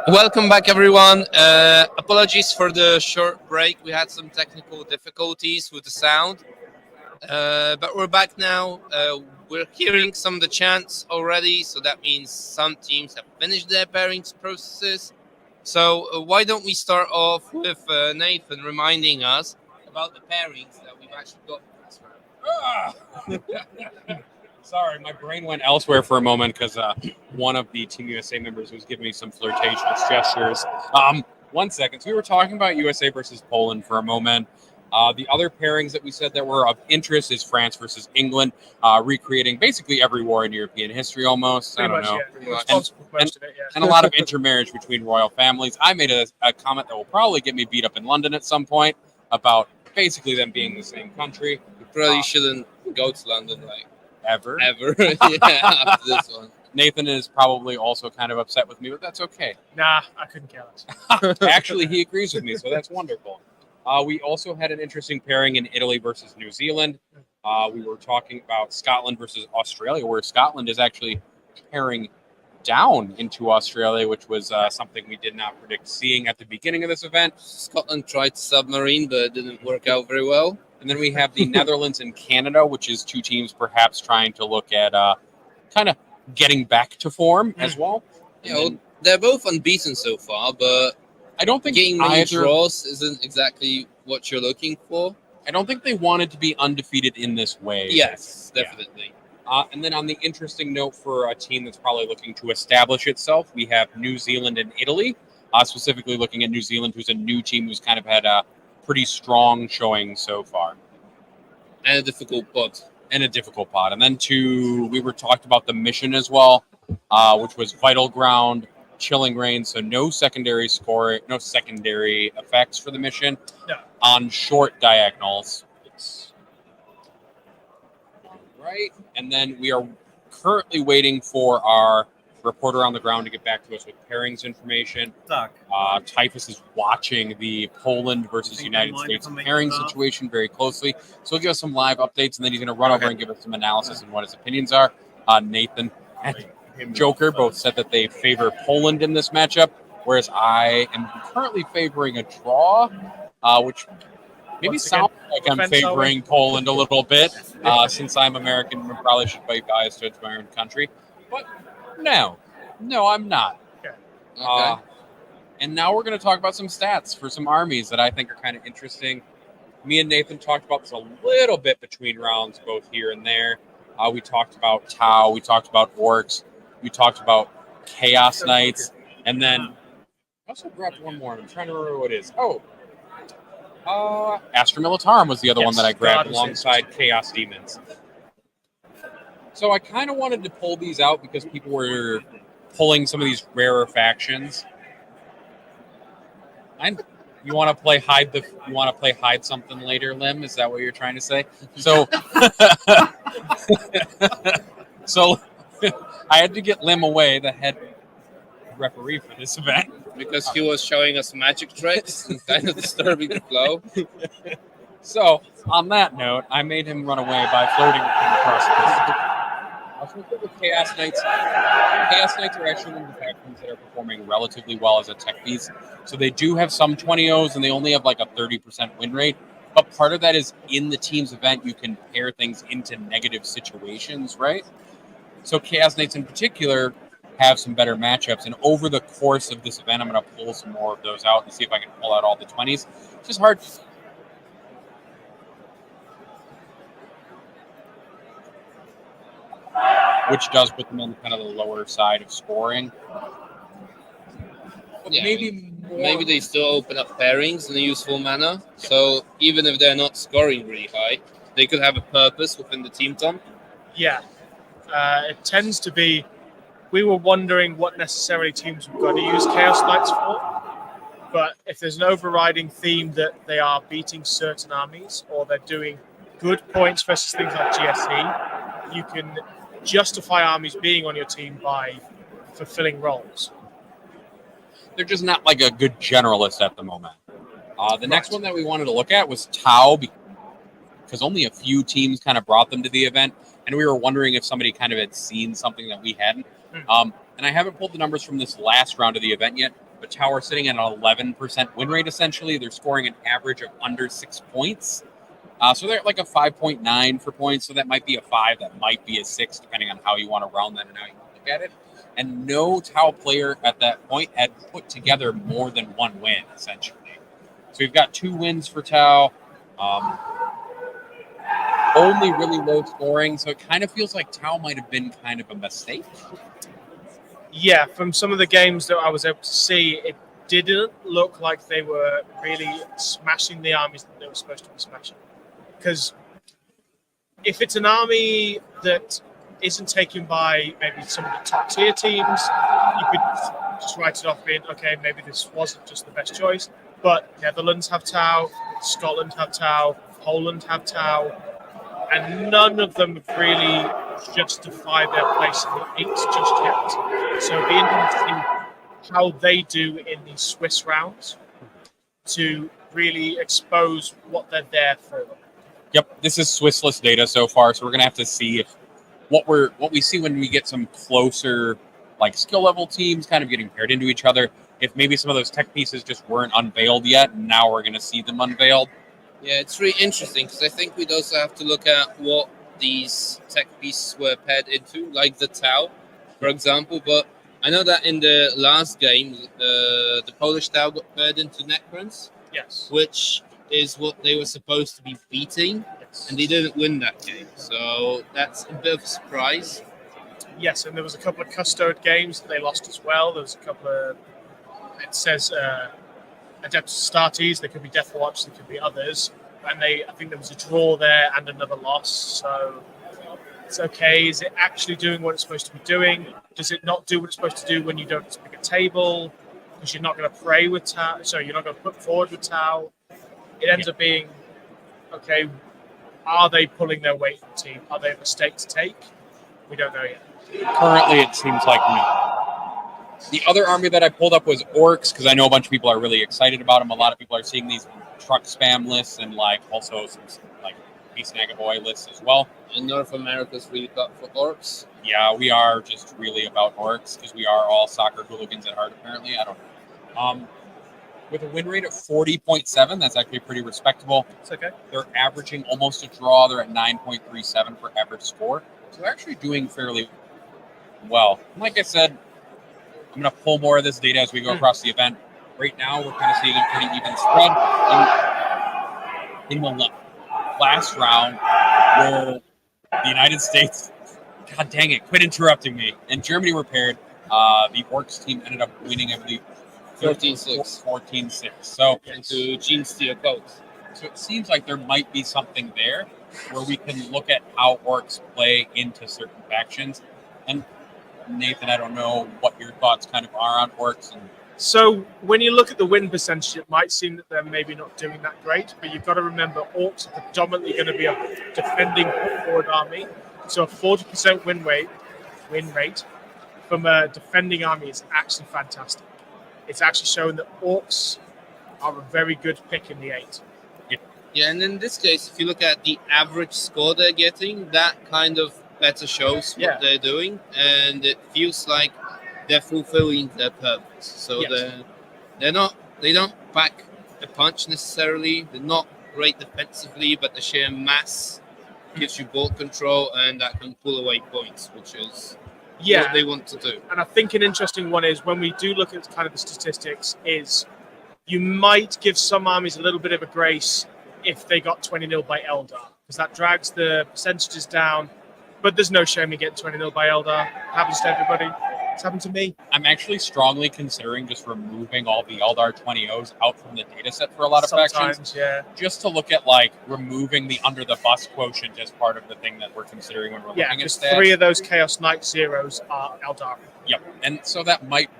Welcome back, everyone. Apologies for the short break. We had some technical difficulties with the sound, but we're back now. We're hearing some of the chants already, so that means some teams have finished their pairings processes. So why don't we start off with Nathan reminding us about the pairings that we've actually got for this round. Sorry, my brain went elsewhere for a moment because one of the Team USA members was giving me some flirtatious gestures. 1 second. So we were talking about USA versus Poland for a moment. The other pairings that we said that were of interest is France versus England, recreating basically every war in European history almost. Pretty I don't much, know. yeah. We're responsible for most of it, yeah. And a lot of intermarriage between royal families. I made a comment that will probably get me beat up in London at some point about basically them being the same country. You probably shouldn't go to London, Ever. yeah, after this one. Nathan is probably also kind of upset with me, but that's okay. Nah, I couldn't care less. Actually, he agrees with me, so that's wonderful. We also had an interesting pairing in Italy versus New Zealand. We were talking about Scotland versus Australia, where Scotland is actually pairing down into Australia, which was something we did not predict seeing at the beginning of this event. Scotland tried to submarine, but it didn't work out very well. And then we have the Netherlands and Canada, which is two teams perhaps trying to look at kind of getting back to form as well. They're both unbeaten so far, but I don't think getting many either draws isn't exactly what you're looking for. I don't think they wanted to be undefeated in this way. Yes, definitely. And then on the interesting note for a team that's probably looking to establish itself, we have New Zealand and Italy, specifically looking at New Zealand, who's a new team who's kind of had a pretty strong showing so far. And a difficult pot. And then we were talked about the mission as well, which was Vital Ground, Chilling Rain, so no secondary effects for the mission on short diagonals. Right, and then we are currently waiting for our reporter on the ground to get back to us with pairings information. Typhus is watching the Poland versus United States pairing situation very closely, so he'll give us some live updates, and then he's going to run over and give us some analysis and what his opinions are. Nathan and Joker both said that they favor Poland in this matchup, whereas I am currently favoring a draw, which maybe sounds like I'm favoring Poland a little bit, since I'm American and probably should be biased towards my own country. But no, I'm not. Okay. And now we're going to talk about some stats for some armies that I think are kind of interesting. Me and Nathan talked about this a little bit between rounds, both here and there. We talked about Tau, we talked about Orcs, we talked about Chaos Knights, and then I also grabbed one more, and I'm trying to remember what it is. Astra Militarum was the other one that I grabbed alongside Chaos Demons. So I kind of wanted to pull these out because people were pulling some of these rarer factions. You want to play hide something later, Lim? Is that what you're trying to say? So, so I had to get Lim away, the head referee for this event, because he was showing us magic tricks and kind of disturbing the flow. So, on that note, I made him run away by flirting with him across the field. I was going to with Chaos Knights. Chaos Knights are actually one of the factions that are performing relatively well as a tech piece. So they do have some 20-0s, and they only have like a 30% win rate. But part of that is in the team's event, you can pair things into negative situations, right? So Chaos Knights in particular have some better matchups. And over the course of this event, I'm going to pull some more of those out and see if I can pull out all the 20s. It's just hard. Which does put them on kind of the lower side of scoring. But Yeah, maybe they still open up pairings in a useful manner. So even if they're not scoring really high, they could have a purpose within the team, Tom. Yeah. It tends to be, we were wondering what necessarily teams were going to use Chaos Knights for. But if there's an overriding theme that they are beating certain armies or they're doing good points versus things like GSE, you can justify armies being on your team by fulfilling roles. They're just not like a good generalist at the moment. The next one that we wanted to look at was Tau, because only a few teams kind of brought them to the event, and we were wondering if somebody kind of had seen something that we hadn't. And I haven't pulled the numbers from this last round of the event yet, but Tau are sitting at an 11% win rate, essentially. They're scoring an average of under 6 points. So they're at like a 5.9 for points, so that might be a 5, that might be a 6, depending on how you want to round that and how you look at it. And no Tau player at that point had put together more than one win, essentially. So we've got 2 wins for Tau. Only really low scoring, so it kind of feels like Tau might have been kind of a mistake. Yeah, from some of the games that I was able to see, it didn't look like they were really smashing the armies that they were supposed to be smashing. Because if it's an army that isn't taken by maybe some of the top tier teams, you could just write it off being, okay, maybe this wasn't just the best choice. But Netherlands have Tau, Scotland have Tau, Poland have Tau, and none of them have really justified their place in the 8 just yet. So it'll be interesting to see how they do in these Swiss rounds to really expose what they're there for. Yep, this is Swissless data so far, so we're gonna have to see if what we see when we get some closer like skill level teams kind of getting paired into each other. If maybe some of those tech pieces just weren't unveiled yet, and now we're gonna see them unveiled. Yeah, it's really interesting because I think we'd also have to look at what these tech pieces were paired into, like the Tau, for example. But I know that in the last game, the Polish Tau got paired into Necrons, Yes. which is what they were supposed to be beating, and they didn't win that game. So that's a bit of a surprise. Yes, and there was a couple of Custode games that they lost as well. There was a couple of, it says Adeptus Astartes, there could be Death Watch, there could be others. And I think there was a draw there and another loss. So it's okay. Is it actually doing what it's supposed to be doing? Does it not do what it's supposed to do when you don't pick a table? Because you're not going to pray with Tau, so you're not going to put forward with Tau. It ends up being, okay, are they pulling their weight in the team? Are they a mistake to take? We don't know yet. Currently, it seems like no. The other army that I pulled up was Orcs, because I know a bunch of people are really excited about them. A lot of people are seeing these truck spam lists and like also some like Beast Nagaboy lists as well. And North America's really cut for Orcs. Yeah, we are just really about Orcs because we are all soccer hooligans at heart, apparently. I don't know. With a win rate of 40.7, that's actually pretty respectable. It's okay. They're averaging almost a draw. They're at 9.37 for average score. So they're actually doing fairly well. And like I said, I'm going to pull more of this data as we go across the event. Right now, we're kind of seeing a pretty even spread. In the last round, where the United States, God dang it, quit interrupting me, and Germany were paired, the Orcs team ended up winning, I believe, 14-6. 14-6. So into Gene Steel Coats. So it seems like there might be something there where we can look at how Orcs play into certain factions. And Nathan, I don't know what your thoughts kind of are on Orcs. So when you look at the win percentage, it might seem that they're maybe not doing that great, but you've got to remember Orcs are predominantly going to be a defending forward army. So a 40% win rate from a defending army is actually fantastic. It's actually showing that Orcs are a very good pick in the 8. Yeah, and in this case, if you look at the average score they're getting, that kind of better shows what they're doing, and it feels like they're fulfilling their purpose. So they don't pack a punch necessarily. They're not great defensively, but the sheer mass gives you ball control, and that can pull away points, which is what they want to do. And I think an interesting one is when we do look at kind of the statistics is you might give some armies a little bit of a grace if they got 20-0 by Eldar, because that drags the percentages down. But there's no shame in getting 20-0 by Eldar. It happens to everybody. It's happened to me. I'm actually strongly considering just removing all the Eldar 20-0s out from the data set for a lot of factions. Yeah. Just to look at like removing the under the bus quotient as part of the thing that we're considering when we're looking at stats. 3 of those Chaos Knight zeros are Eldar. Yep. And so that might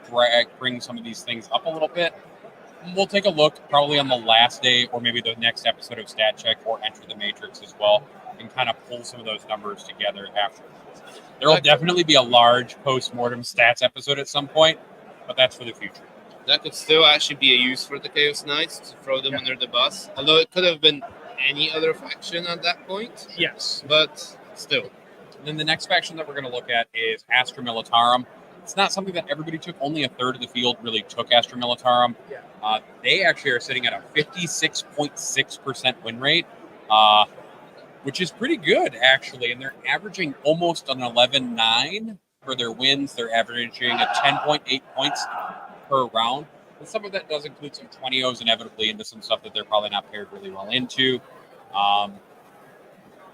bring some of these things up a little bit. We'll take a look probably on the last day or maybe the next episode of Stat Check or Enter the Matrix as well and kind of pull some of those numbers together after. There will definitely be a large post-mortem stats episode at some point, but that's for the future. That could still actually be a use for the Chaos Knights to throw them under the bus, although it could have been any other faction at that point. Yes. But still. And then the next faction that we're going to look at is Astra Militarum. it's not something that everybody took. Only a third of the field really took Astra Militarum. Yeah. They actually are sitting at a 56.6% win rate, which is pretty good, actually. And they're averaging almost an 11.9 for their wins. They're averaging a 10.8 points per round. And some of that does include some 20-0s inevitably into some stuff that they're probably not paired really well into.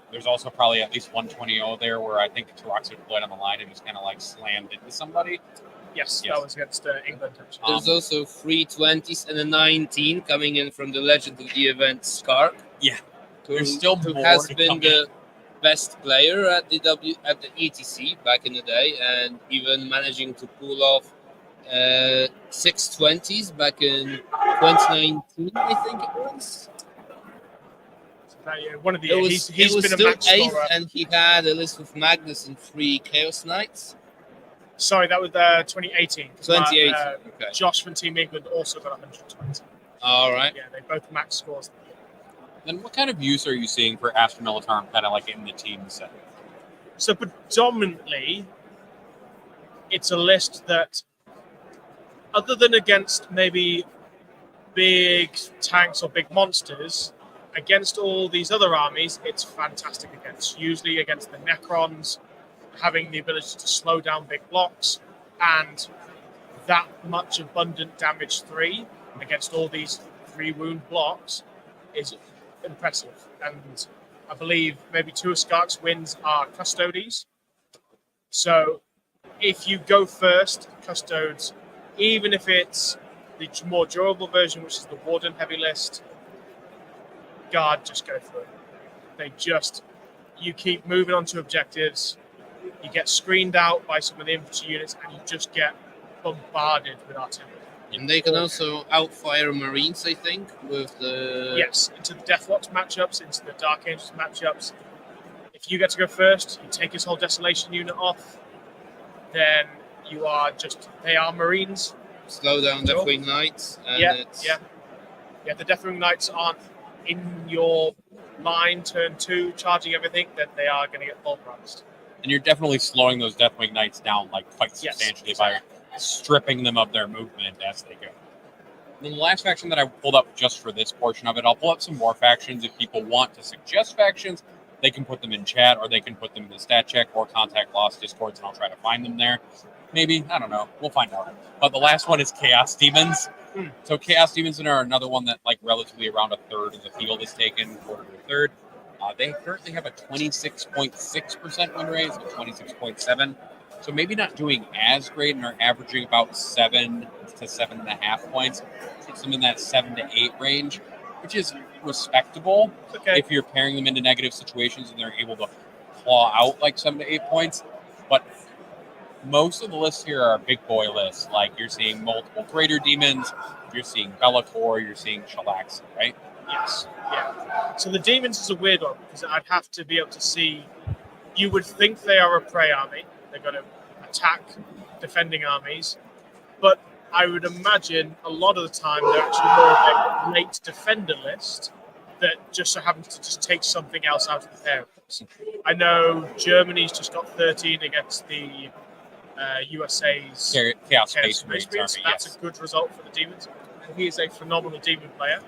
There's also probably at least one 20-0 there where I think Taroxid played on the line and just kind of like slammed into somebody. Yes, that was against England. There's also 3 20s and a 19 coming in from the legend of the event, Skark. Yeah. Who, There's still who more has to been come the best player at the ETC back in the day, and even managing to pull off 6 20s back in 2019, I think it was. One of the It was, he's it was been still a match 8th, scorer. and he had a list with Magnus and 3 Chaos Knights. Sorry, that was 2018. 2018. Okay. Josh from Team England also got 120. All right. Yeah, they both max scores. Then what kind of use are you seeing for Astra Militarum kind of like in the team set? So predominantly, it's a list that, other than against maybe big tanks or big monsters, against all these other armies, it's fantastic against. Usually against the Necrons, having the ability to slow down big blocks, and that much abundant damage 3 against all these 3 wound blocks is impressive. And I believe maybe 2 of Skark's wins are Custodes. So if you go first, Custodes, even if it's the more durable version, which is the Warden heavy list, Guard, just go for it. You keep moving on to objectives, you get screened out by some of the infantry units, and you just get bombarded with artillery. And they can also outfire Marines, I think, with the... Yes, into the Deathwatch matchups, into the Dark Angels matchups. If you get to go first, you take his whole Desolation unit off, then they are Marines. Slow down Deathwing Knights. And Yeah, the Deathwing Knights aren't in your line turn 2, charging everything, then they are going to get pulverized. And you're definitely slowing those Deathwing Knights down like quite substantially by stripping them of their movement as they go. And then the last faction that I pulled up just for this portion of it, I'll pull up some more factions. If people want to suggest factions, they can put them in chat, or they can put them in the stat check or contact Lost Discords, and I'll try to find them there. Maybe, I don't know, we'll find out. But the last one is Chaos Demons. So Chaos Demons are another one that like relatively around a third of the field is taken, quarter to a third. They currently have a 26.6% win rate, so 26.7. So maybe not doing as great, and are averaging about 7 to 7.5 points. Takes them in that 7 to 8 range, which is respectable if you're pairing them into negative situations and they're able to claw out like 7 to 8 points. But most of the lists here are big boy lists. Like you're seeing multiple Greater Demons, you're seeing Bellator, you're seeing Shalaxi, right? Yes. Yeah. So the Demons is a weird one because I'd have to be able to see. You would think they are a prey army. They're going to attack defending armies. But I would imagine a lot of the time they're actually more of a late defender list that just so happens to just take something else out of the pairings. I know Germany's just got 13 against the USA's Chaos Space Marines Marines. army. That's a good result for the Demons. And he is a phenomenal Demon player.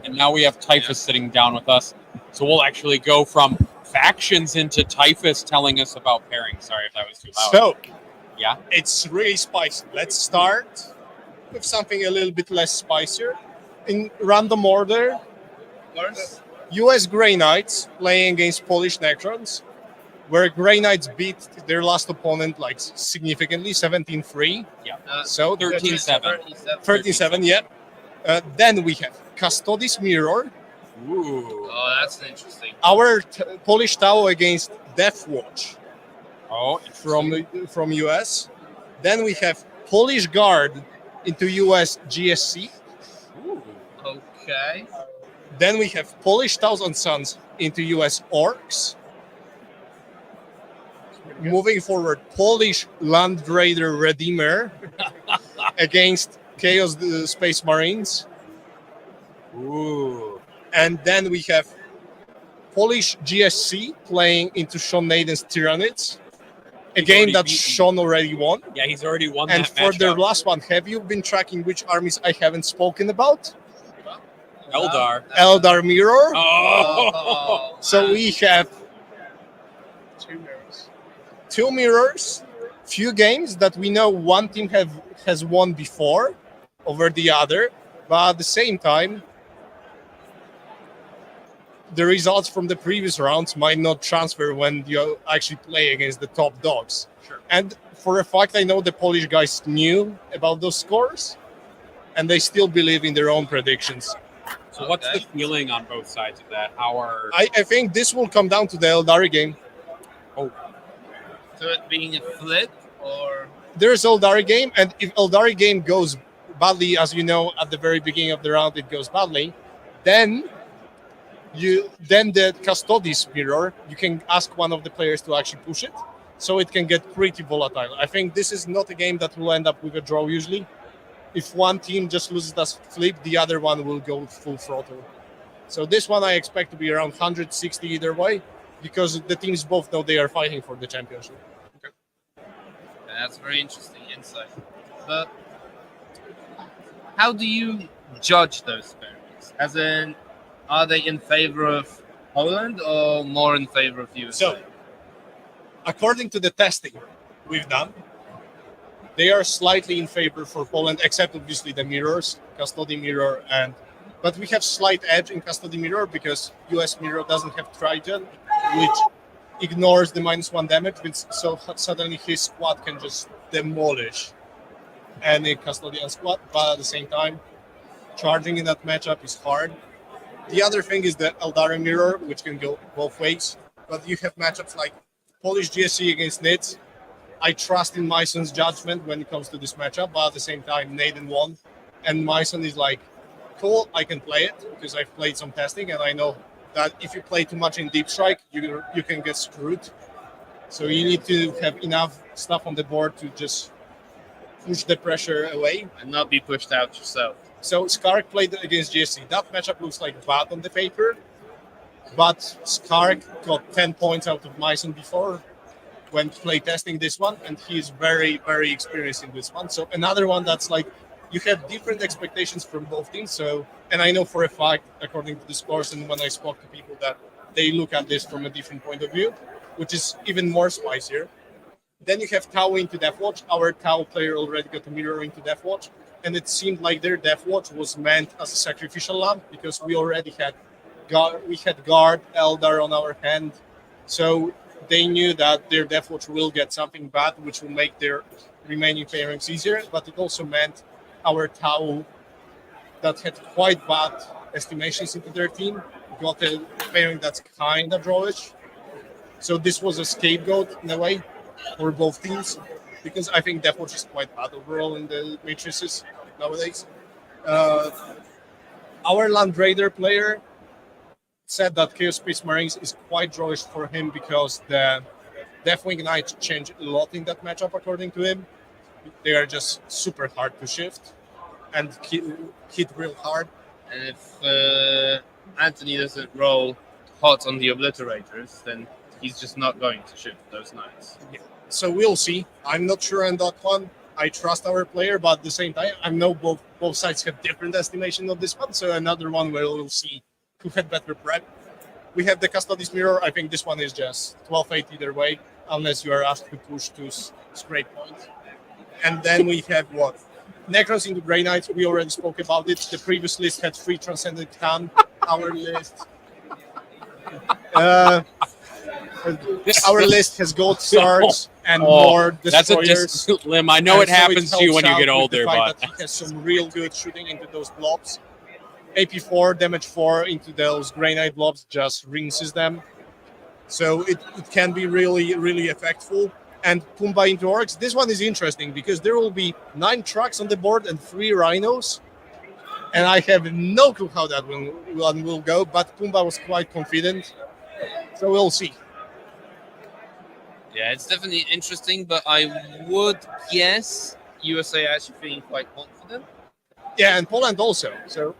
And now we have Typhus sitting down with us. So we'll actually go from factions into Typhus telling us about pairings. Sorry if that was too loud. So, yeah, it's really spicy. Let's start with something a little bit less spicier. In random order, US Grey Knights playing against Polish Necrons, where Grey Knights beat their last opponent like significantly, 17-3. Yeah. So 13-7. 13-7, yeah. Then we have Custodes Mirror. Ooh. Oh, that's interesting. Our Polish Tau against Deathwatch. Oh, from US. Then we have Polish Guard into US GSC. Ooh. Okay. Then we have Polish Thousand Sons into US Orcs. Moving forward, Polish Land Raider Redeemer against Chaos Space Marines. Ooh. And then we have Polish GSC playing into Sean Naden's Tyranids. a He's game already that beaten- Sean already won. Yeah, he's already won And that for the matchup. last one, have you been tracking which armies I haven't spoken about? Eldar. Eldar Mirror. Oh. So we have 2 mirrors. 2 mirrors, few games that we know one team has won before over the other, but at the same time, the results from the previous rounds might not transfer when you actually play against the top dogs. Sure. And for a fact, I know the Polish guys knew about those scores, and they still believe in their own predictions. So what's the feeling on both sides of that? How are I think this will come down to the Eldari game. So it being a flip, or There's Eldari game, and if Eldari game goes badly, as you know, at the very beginning of the round it goes badly, then the Custodes mirror, you can ask one of the players to actually push it, so it can get pretty volatile. I think this is not a game that will end up with a draw usually. If one team just loses that flip, the other one will go full throttle. So this one I expect to be around 160 either way, because the teams both know they are fighting for the championship. that's very interesting insight. But how do you judge those pairings? As in, are they in favor of Poland or more in favor of USA? So, according to the testing we've done, they are slightly in favor for Poland, except obviously the mirrors, Custody mirror, but we have slight edge in Custody mirror because US mirror doesn't have Triton, which ignores the -1 damage, so suddenly his squad can just demolish any Custodian squad, but at the same time, charging in that matchup is hard. The other thing is the Eldari mirror, which can go both ways, but you have matchups like Polish GSC against NITS. I trust in Myson's judgment when it comes to this matchup, but at the same time, Nathan won, and Myson is like, cool, I can play it because I've played some testing, and I know that if you play too much in Deep Strike, you can get screwed. So you need to have enough stuff on the board to just push the pressure away. And not be pushed out yourself. So Skark played against GSC. That matchup looks like bad on the paper, but Skark got 10 points out of Myson before when play testing this one, and he's very, very experienced in this one. So another one that's like, you have different expectations from both teams. So, and I know for a fact, according to the scores and when I spoke to people, that they look at this from a different point of view, which is even more spicier. Then you have Tau into Deathwatch. Our Tau player already got a mirror into Deathwatch, and it seemed like their Deathwatch was meant as a sacrificial lamb because we already had guard Eldar on our hand, so they knew that their Deathwatch will get something bad, which will make their remaining pairings easier. But it also meant our Tau that had quite bad estimations into their team got a pairing that's kind of drawish. So this was a scapegoat in a way for both teams, because I think Deathwatch is quite bad overall in the matrices nowadays. Our Land Raider player said that Chaos Space Marines is quite drawish for him because the Deathwing Knights change a lot in that matchup, according to him. They are just super hard to shift and hit real hard. And if Anthony doesn't roll hot on the obliterators, then he's just not going to shift those knights. Yeah. So we'll see. I'm not sure on that one. I trust our player, but at the same time, I know both sides have different estimation of this one. So another one where we'll see who had better prep. We have the Custodes mirror. I think this one is just 12-8 either way, unless you are asked to push to scrape points. And then we have what? Necrons into Grey Knights. We already spoke about it. The previous list had 3 Transcendent Khan. Our list. Our list has Gold Stars and more Destroyers. That's a limb. I know it happens to you when you get older, but he has some real good shooting into those blobs. AP4, damage 4 into those Grey Knight blobs just rinses them. So it can be really, really effectful. And Pumbaa into Orcs. This one is interesting because there will be 9 trucks on the board and 3 rhinos. And I have no clue how that one will go, but Pumbaa was quite confident. So we'll see. Yeah, it's definitely interesting, but I would guess USA actually feeling quite confident. Yeah, and Poland also. So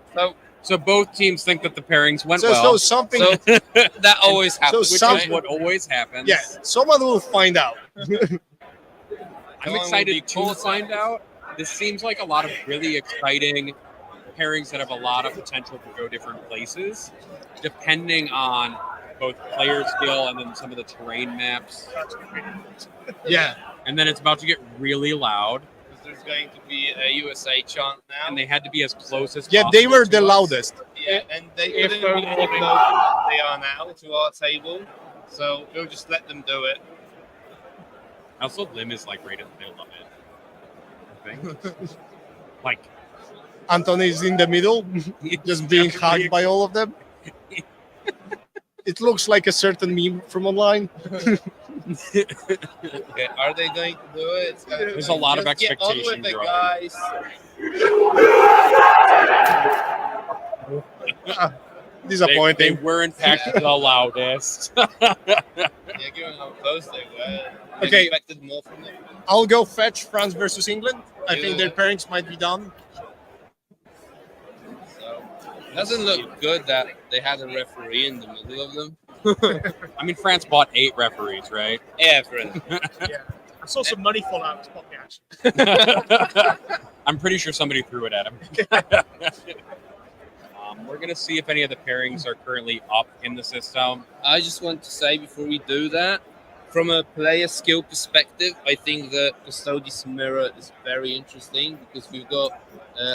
So both teams think that the pairings went So well. something. So that always happens. Which some- is what always happens. Yeah, someone will find out. I'm Someone will be excited to cool. find out. This seems like a lot of really exciting pairings that have a lot of potential to go different places, depending on both player skill and then some of the terrain maps. Yeah. And then it's about to get really loud, Because there's going to be a USA chant now. and they had to be as close as Yeah, possible. they were to the us. loudest. Yeah, and they If couldn't be only any they- closer than they are now to our table. So we'll just let them do it. Also, Lim is like right in the middle of it. I think. Like, Anthony's in the middle, just being hugged by all of them. It looks like a certain meme from online. Okay, are they going to do it? It's gonna There's a lot of just get on expectation with it, growing. guys. they Disappointing. were in fact the loudest. Yeah, given how close they were. I Okay. expected more from them. I'll go fetch France versus England. I Yeah. think their pairings might be done. So it doesn't look good that they had a referee in the middle of them. I mean, France bought 8 referees, right? Yeah, friend. Yeah. I saw some money fall out of spot the action. I'm pretty sure somebody threw it at him. We're going to see if any of the pairings are currently up in the system. I just want to say before we do that, from a player skill perspective, I think the Custodes mirror is very interesting because we've got,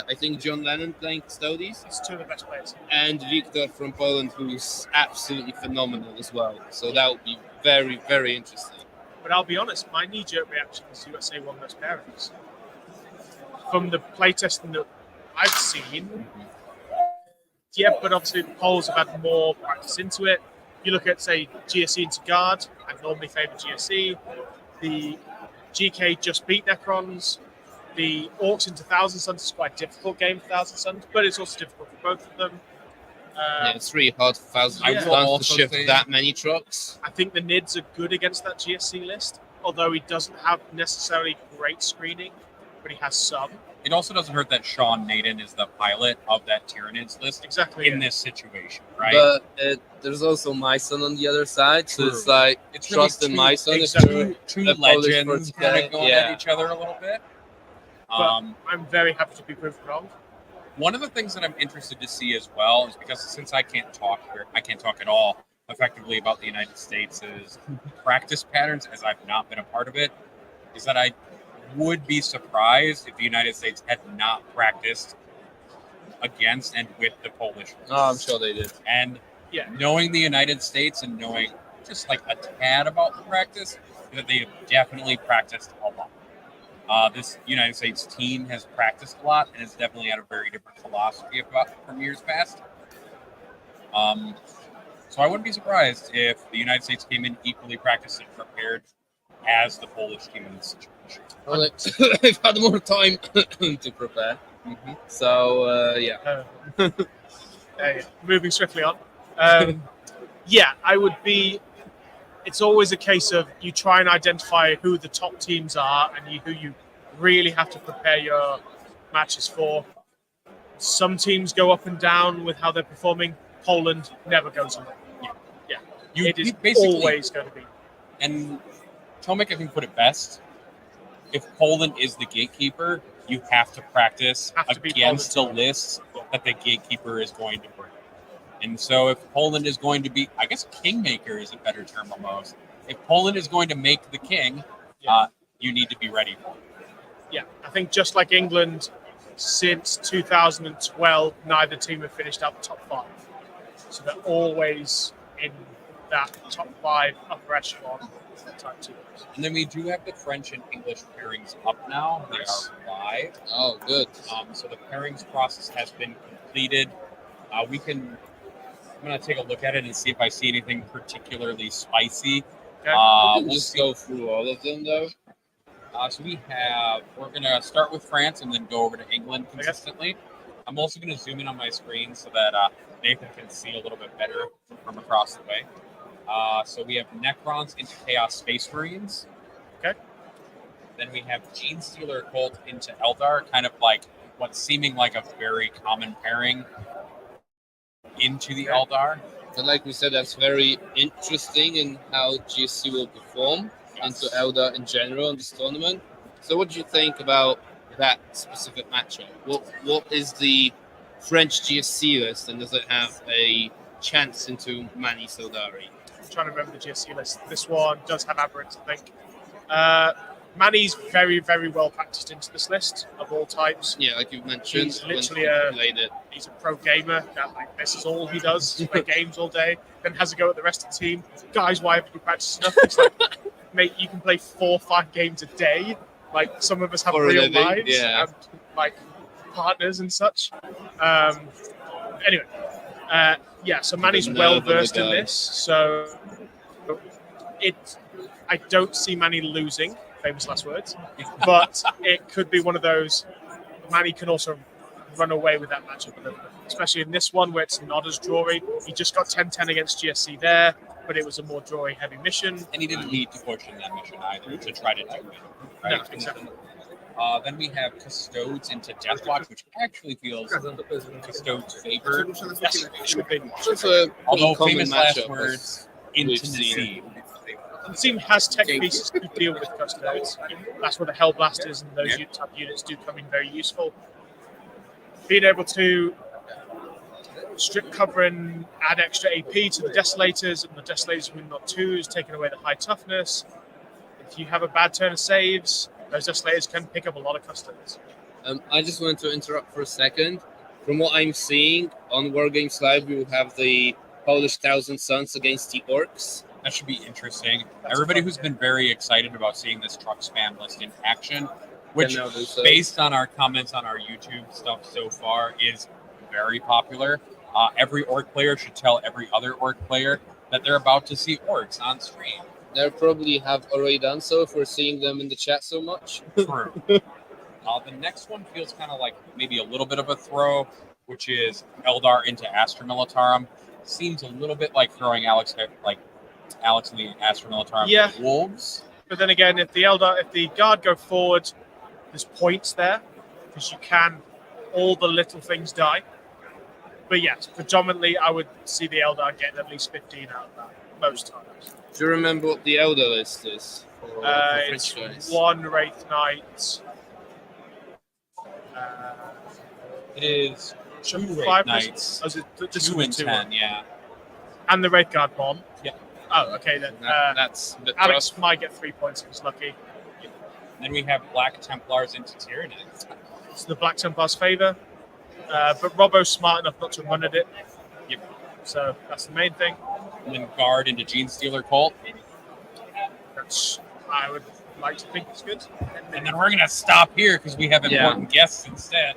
I think, John Lennon playing Custodes It's two of the best players. and Victor from Poland, who's absolutely phenomenal as well. So that would be very, very interesting. But I'll be honest, my knee-jerk reaction is USA won those pairings. From the playtesting that I've seen, yeah, but obviously the Poles have had more practice into it. You look at, say, GSE into guard. I normally favour GSE. The GK just beat Necrons. The Orcs into Thousand Suns is quite a difficult game for Thousand Suns, but it's also difficult for both of them. Yeah, it's really hard for Thousand I will Suns to also shift say- that many trucks. I think the Nids are good against that GSC list, although he doesn't have necessarily great screening, but he has some. It also doesn't hurt that Sean Naden is the pilot of that Tyranids list Exactly. in this situation, right? But there's also my son on the other side, so True. it's like It's trust in two- my son. If exactly. you're two the Polish legends vertical, kind of going yeah. at each other a little bit. But I'm very happy to be proven wrong. One of the things that I'm interested to see as well is because since I can't talk at all effectively about the United States' practice patterns, as I've not been a part of it, is that I would be surprised if the United States had not practiced against and with the Polish. Oh, I'm sure they did. And Yeah. knowing the United States and knowing just like a tad about the practice, that they have definitely practiced a lot. This United States team has practiced a lot and has definitely had a very different philosophy from years past. So I wouldn't be surprised if the United States came in equally practiced and prepared as the Polish team in this situation. Well, they've had more time to prepare. So, yeah. Moving swiftly on. Yeah, I would be. It's always a case of you try and identify who the top teams are and who you really have to prepare your matches for. Some teams go up and down with how they're performing. Poland never goes on. It is basically always going to be. And Tomek, I think, put it best. If Poland is the gatekeeper, you have to practice Have to be against the Poland. lists that the gatekeeper is going to bring. And so if Poland is going to be, I guess kingmaker is a better term almost. If Poland is going to make the king, you need to be ready for it. Yeah, I think just like England, since 2012, neither team have finished out the top 5. So they're always in that top 5 upper echelon type teams. And then we do have the French and English pairings up now. They Nice. are live. Oh, good. So the pairings process has been completed. I'm going to take a look at it and see if I see anything particularly spicy. Okay. We'll We'll just go through all of them, though. So we're going to start with France and then go over to England consistently. I'm also going to zoom in on my screen so that Nathan can see a little bit better from across the way. So we have Necrons into Chaos Space Marines. Okay. Then we have Gene Stealer Cult into Eldar, kind of like what's seeming like a very common pairing into the Eldar. And like we said, that's very interesting in how GSC will perform into Eldar in general in this tournament. So what do you think about that specific matchup? What is the French GSC list, and does it have a chance into Mani Sildari? I'm trying to remember the GSC list. This one does have Aberrants, I think. Manny's very, very well practiced into this list of all types. Yeah, like you mentioned, He's literally he's a pro gamer. This is all he does. He plays games all day. Then has a go at the rest of the team. Guys, why haven't you practiced enough? It's like, mate, you can play 4 or 5 games a day. Like, some of us have real lives and like partners and such. Anyway, so Manny's well versed in this. So I don't see Manny losing. Famous last words, but it could be one of those. Manny can also run away with that matchup a little bit, especially in this one where it's not as drawy. He just got 10-10 against GSC there, but it was a more drawy heavy mission. And he didn't need to push in that mission either to try to do it. Right? No, exactly. Then we have Custodes into Deathwatch, which actually feels Custodes' favor. Yes, it should be. Although famous last words, into the sea. The team has tech pieces to deal with Custodes. That's where the Hell Blasters and those type units do come in very useful. Being able to strip cover and add extra AP to the Desolators, and the Desolators with not 2s, taking away the high toughness. If you have a bad turn of saves, those Desolators can pick up a lot of Custodes. I just wanted to interrupt for a second. From what I'm seeing on Wargames Live, we will have the Polish Thousand Suns against the Orcs. That should be interesting. Everybody who's been very excited about seeing this truck spam list in action, which, based on our comments on our YouTube stuff so far, is very popular. Every Orc player should tell every other Orc player that they're about to see Orcs on stream. They probably have already done so if we're seeing them in the chat so much. True. The next one feels kind of like maybe a little bit of a throw, which is Eldar into Astra Militarum. Seems a little bit like throwing Alex and the Astra Militarum to Wolves. But then again, if the guard go forward, there's points there because you can. All the little things die. But yes, predominantly I would see the Eldar getting at least 15 out of that most times. Do you remember what the Elder list is? It's 1 Wraith Knight. It is 2 Wraith Knights. 2 and 10, yeah. And the Red Guard bomb. Yeah. Oh, okay then. That's a bit Alex rough. might get 3 points if he's lucky. Then we have Black Templars into Tyranids. It's the Black Templars' favour. But Robbo's smart enough not to run at it. Yep. So that's the main thing. And then Guard into Gene Stealer Cult. That's, I would like to think it's good. And then we're going to stop here because we have important guests instead.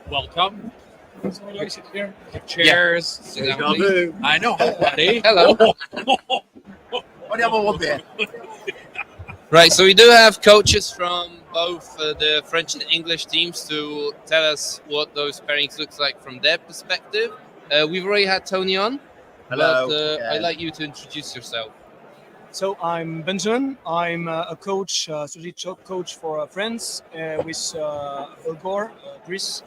Welcome. Here. Chairs. Yeah. I know, buddy. Hello. What do you have one beer? Right, so we do have coaches from both the French and English teams to tell us what those pairings looks like from their perspective. We've already had Tony on. Hello. But I'd like you to introduce yourself. So I'm Benjamin. I'm a coach, strategic coach for France with Elgor, Greece,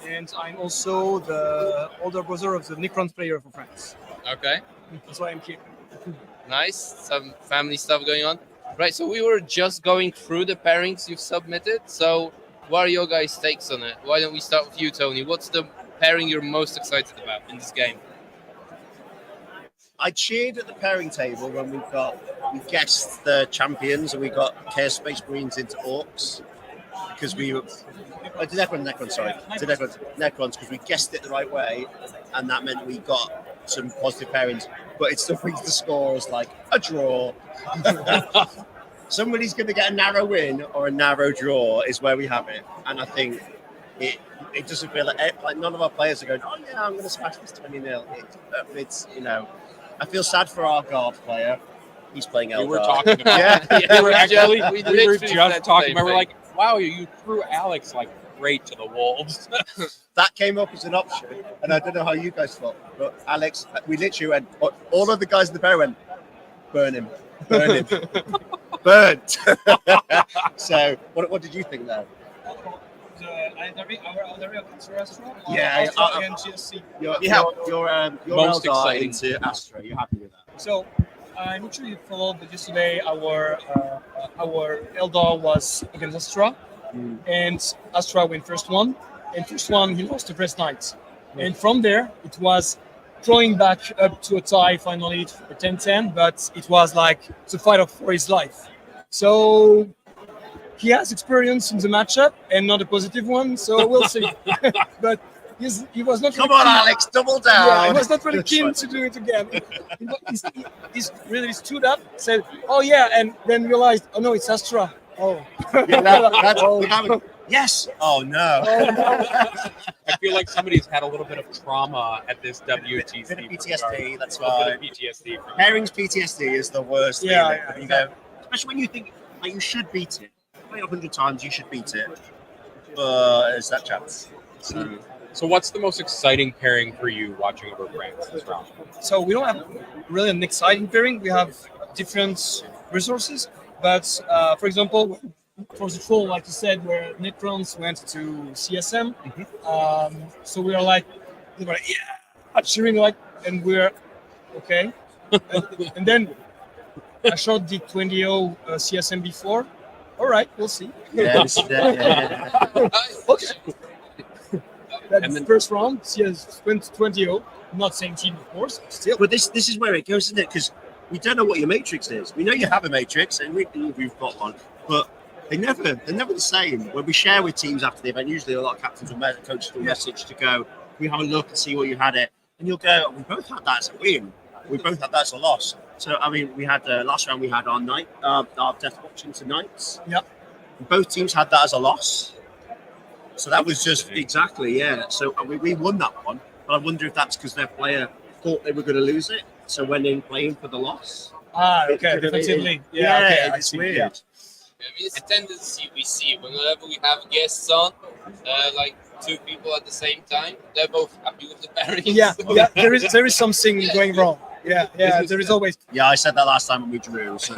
and I'm also the older brother of the Necrons player for France. Okay. That's why I'm here. Nice. Some family stuff going on. Right, so we were just going through the pairings you've submitted. So what are your guys' takes on it? Why don't we start with you, Tony? What's the pairing you're most excited about in this game? I cheered at the pairing table when we guessed the champions and we got Chaos Space Marines into Orcs because Necrons because we guessed it the right way and that meant we got some positive pairings, but it still brings the score as like a draw. Somebody's going to get a narrow win or a narrow draw is where we have it, and I think it doesn't feel like none of our players are going, oh yeah, I'm going to smash this 20-0. It's I feel sad for our guard player. He's playing Eldar. We were talking about we were just talking about. We're like, wow, you threw Alex like great to the wolves. That came up as an option, and I don't know how you guys felt, but Alex, we literally went. All of the guys in the pair went, burn him, burnt. So, what did you think there? Our other against Astra? Yeah, Astra against GSC. Your Most Eldar exciting. into Astra. You're happy with that? So I'm not sure you followed, but yesterday our Eldar was against Astra, and Astra win first one, and first one he lost to Press Knights, and from there it was drawing back up to a tie finally for 10-10, but it was like the fight for his life. So he has experience in the matchup and not a positive one, so we'll see. But he was not. Come really on, keen. Alex, double down. Yeah, he was not really keen to do it again. He really stood up, said, "Oh yeah," and then realized, "Oh no, it's Astra." Oh, Yeah, yes. Oh no. I feel like somebody's had a little bit of trauma at this WTC. Bit of PTSD. That's A little fine. bit of PTSD. From Pairings PTSD is the worst. Yeah, feeling. yeah, You go, especially when you think like you should beat it. Play 100 times, you should beat it. But there's that chance. So what's the most exciting pairing for you watching over France this round? so we don't have really an exciting pairing. We have different resources, but for example, for the troll, like you said, where Necrons went to CSM, so we are like, yeah, cheering like, and we're okay, and then I shot the 20-0 CSM before. All right, we'll see. Yeah, this is yeah. Okay. That And then- first round, CS went 20-0. Not same team, of course, still. But this is where it goes, isn't it? Because we don't know what your matrix is. We know you have a matrix, and we've got one, but they're never the same. When we share with teams after the event, usually a lot of captains or coaches will message to go, we have a look and see what you had it, and you'll go, we both had that as a win. We both had that as a loss. So I mean, we had last round we had our death watching to Knights. Yep. Both teams had that as a loss. So that was just exactly, yeah. So we won that one, but I wonder if that's because their player thought they were going to lose it, so went in playing for the loss. Ah, okay, defensively. Yeah, okay, I it's see. weird. Yeah. I mean, it's a tendency we see whenever we have guests on, like two people at the same time, they're both happy with the pairings. Yeah, yeah. There is something going wrong. Yeah, yeah. There is always. Yeah, I said that last time when we drew. So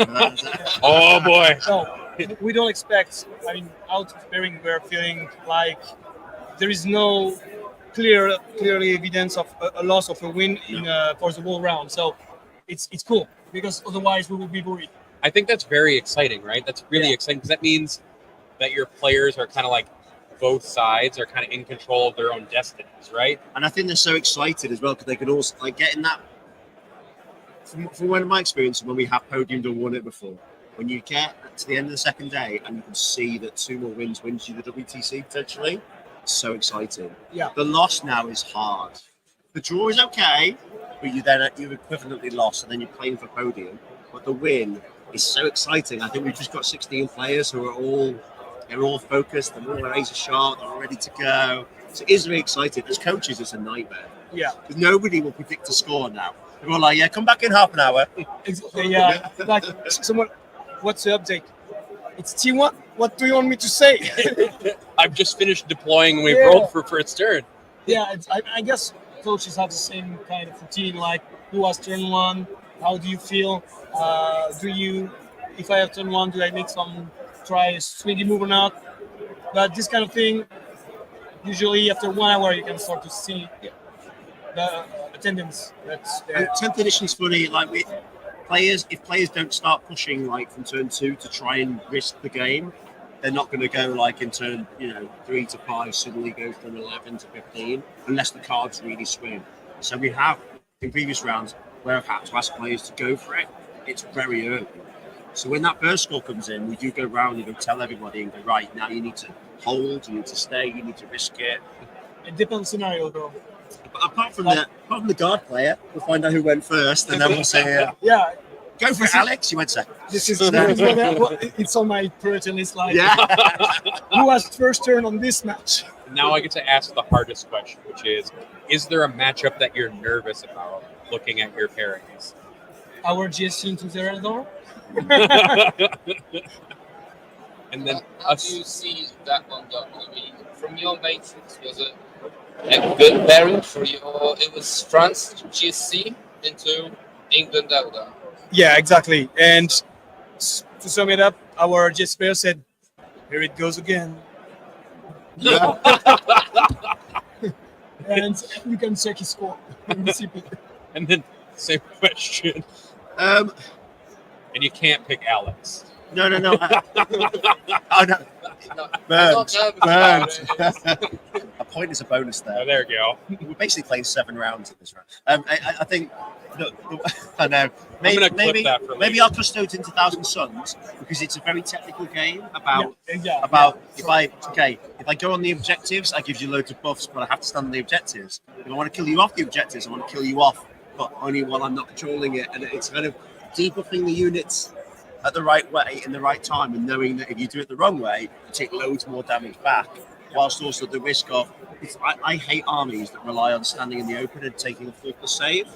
Oh boy! No, we don't expect. I mean, out of pairing, we're feeling like there is no clearly evidence of a loss of a win in for the whole round. So it's cool because otherwise we will be worried. I think that's very exciting, right? That's really exciting because that means that your players are kind of like both sides are kind of in control of their own destinies, right? and I think they're so excited as well because they can also like getting that. From one of my experience, when we have podiumed or won it before, when you get to the end of the second day and you can see that 2 more wins you the WTC potentially, it's so exciting. Yeah. The loss now is hard. The draw is okay, but you've equivalently lost and then you're playing for podium. But the win is so exciting. I think we've just got 16 players who are all focused, they're all razor sharp, they're all ready to go. So it is really exciting. As coaches, it's a nightmare. Yeah. Because nobody will predict a score now. They're all like, yeah, come back in half an hour. Exactly. Yeah. Like someone, what's the update? It's T1. What do you want me to say? I've just finished deploying. We Yeah. rolled for its turn. Yeah, I guess coaches have the same kind of routine. Like, who has turn one? How do you feel? If I have turn one, do I make some try a swingy move or not? But this kind of thing, usually after 1 hour, you can start to see the attendance. That's 10th edition's funny. Like if players don't start pushing like from turn 2 to try and risk the game, they're not going to go like in turn 3 to 5 suddenly go from 11 to 15 unless the cards really swing. So we have in previous rounds where I've had to ask players to go for it. It's very early. So when that burst score comes in, we do go round and tell everybody and go, right, now you need to hold, you need to stay, you need to risk it. it depends scenario though. But apart from the guard player, we'll find out who went first and then we'll say, Yeah, go for it, Alex, you went second. this is it's on my priority list. Like, Yeah. who has first turn on this match? Now I get to ask the hardest question, which is there a matchup that you're nervous about looking at your pairings? Our GSC into Zerador. And then How do you see that one go? I mean, from your matrix, was it a good pairing for your? It was France GSC into England Elder. Yeah, exactly. And to sum it up, our GS player said, "Here it goes again." And you can check his score. And then same question. Um, And you can't pick Alex. no. Oh no. Not nervous about Burned. A point is a bonus Oh, there. there you go. We're basically playing 7 rounds in this round. I think. I know. gonna clip that for Maybe later. our custodians into Thousand Suns because it's a very technical game about Yeah. if I go on the objectives, I give you loads of buffs, but I have to stand on the objectives. If I want to kill you off the objectives, I want to kill you off, but only while I'm not controlling it. And it's kind of debuffing the units at the right way in the right time, and knowing that if you do it the wrong way, you take loads more damage back, whilst also the risk of. I hate armies that rely on standing in the open and taking a 4+ save.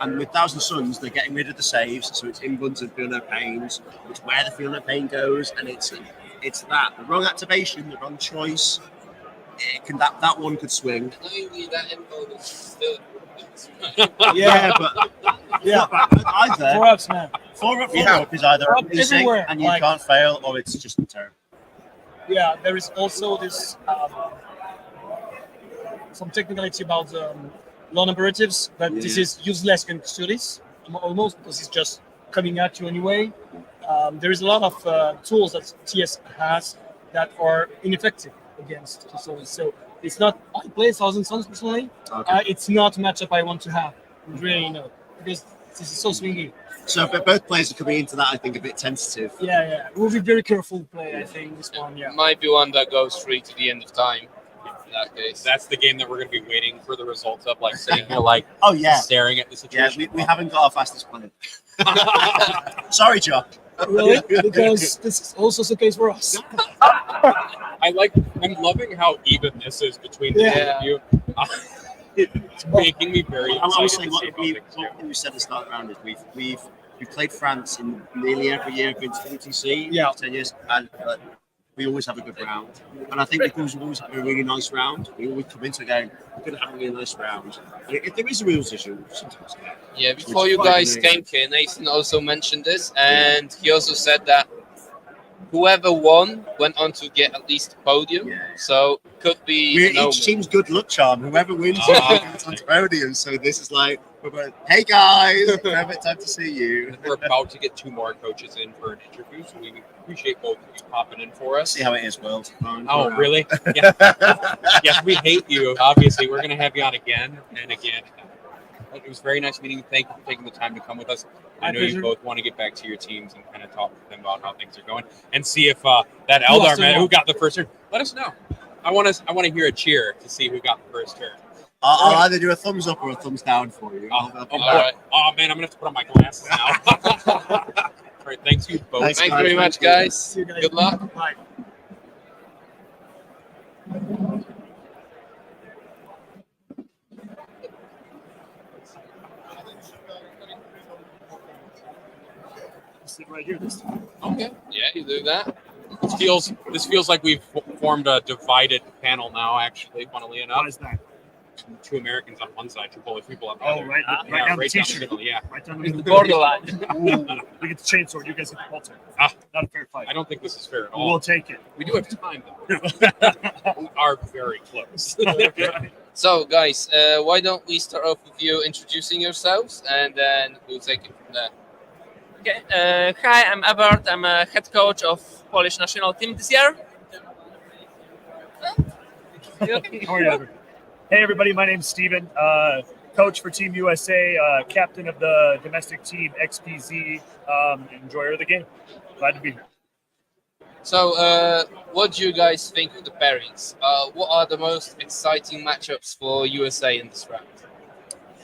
And with Thousand Suns, they're getting rid of the saves, so it's inguns and feel no pains. It's where the feel no pain goes, and it's that the wrong activation, the wrong choice. That one could swing. Annoyingly, that info is still. But either 4-ups, man. 4-up is either Up amazing everywhere, and you like- can't fail, or it's just terrible. Yeah, there is also this some technicality about loan imperatives, but this is useless in custodies almost because it's just coming at you anyway. There is a lot of tools that TS has that are ineffective against custodies. So it's not. I play Thousand Suns personally. It's not a matchup I want to have. Really, no, because this is so swingy. So, but both players are coming into that, I think, a bit tentative. Yeah. We'll be very careful to play. I think this one. Yeah. Might be one that goes free to the end of time. In that case, That's the game that we're going to be waiting for the results of, like sitting here, like Oh yeah, staring at the yeah. situation. We haven't got our fastest player. Sorry, Jock. Really? Because this is also the case for us. I'm loving how even this is between the two of you. It's making me very I was excited saying to see what how things go. we said at the start of the round is we've played France in nearly every year of WTC. Yeah. 10 years, and we always have a good round. And I think we always have a really nice round. We always come into a game, we're going to have a really nice round. And if there is a rules issue, sometimes yeah. Before you guys came here, Nathan also mentioned this, and he also said that whoever won went on to get at least a podium. Yeah. So could be. we're an omen. each team's good luck charm. Whoever wins gets on the podium. So this is like, we're both, hey guys, perfect time to see you. We're about to get 2 more coaches in for an interview, so we appreciate both of you popping in for us. See how it is, World. Oh, really? Yeah. Yes, we hate you. Obviously, we're going to have you on again and again. It was very nice meeting you. Thank you for taking the time to come with us. I know you both want to get back to your teams and kind of talk to them about how things are going and see if that Eldar man who got the first turn. Let us know. I want to hear a cheer to see who got the first turn. I'll either do a thumbs up or a thumbs down for you. Oh, I'll- oh, All right. oh, man, I'm gonna have to put on my glasses now. All right, thanks you both. Thanks, Thank you guys. very much, guys. See you guys. Good luck. Bye. Sit right here this time. Okay. Yeah, you do that. This feels like we've formed a divided panel now. Actually, funnily enough, Why is that? 2 Americans on one side, 2 Polish people on the Oh, other. right, Yeah, right down the right down the t-shirt. middle. Yeah, Right down the It's middle. the borderline. Ooh, we get the chainsaw. You guys get the halter. Ah. Not a fair fight. I don't think this is fair at We'll all. take it. We do have time though. We are very close. So, guys, why don't we start off with you introducing yourselves, and then we'll take it from there. Okay. Hi, I'm Ebert. I'm a head coach of Polish national team this year. How are you, Edward? Hey, everybody. My name's Steven. Coach for Team USA, captain of the domestic team XPZ. Enjoyer of the game. Glad to be here. So, what do you guys think of the pairings? What are the most exciting matchups for USA in this round?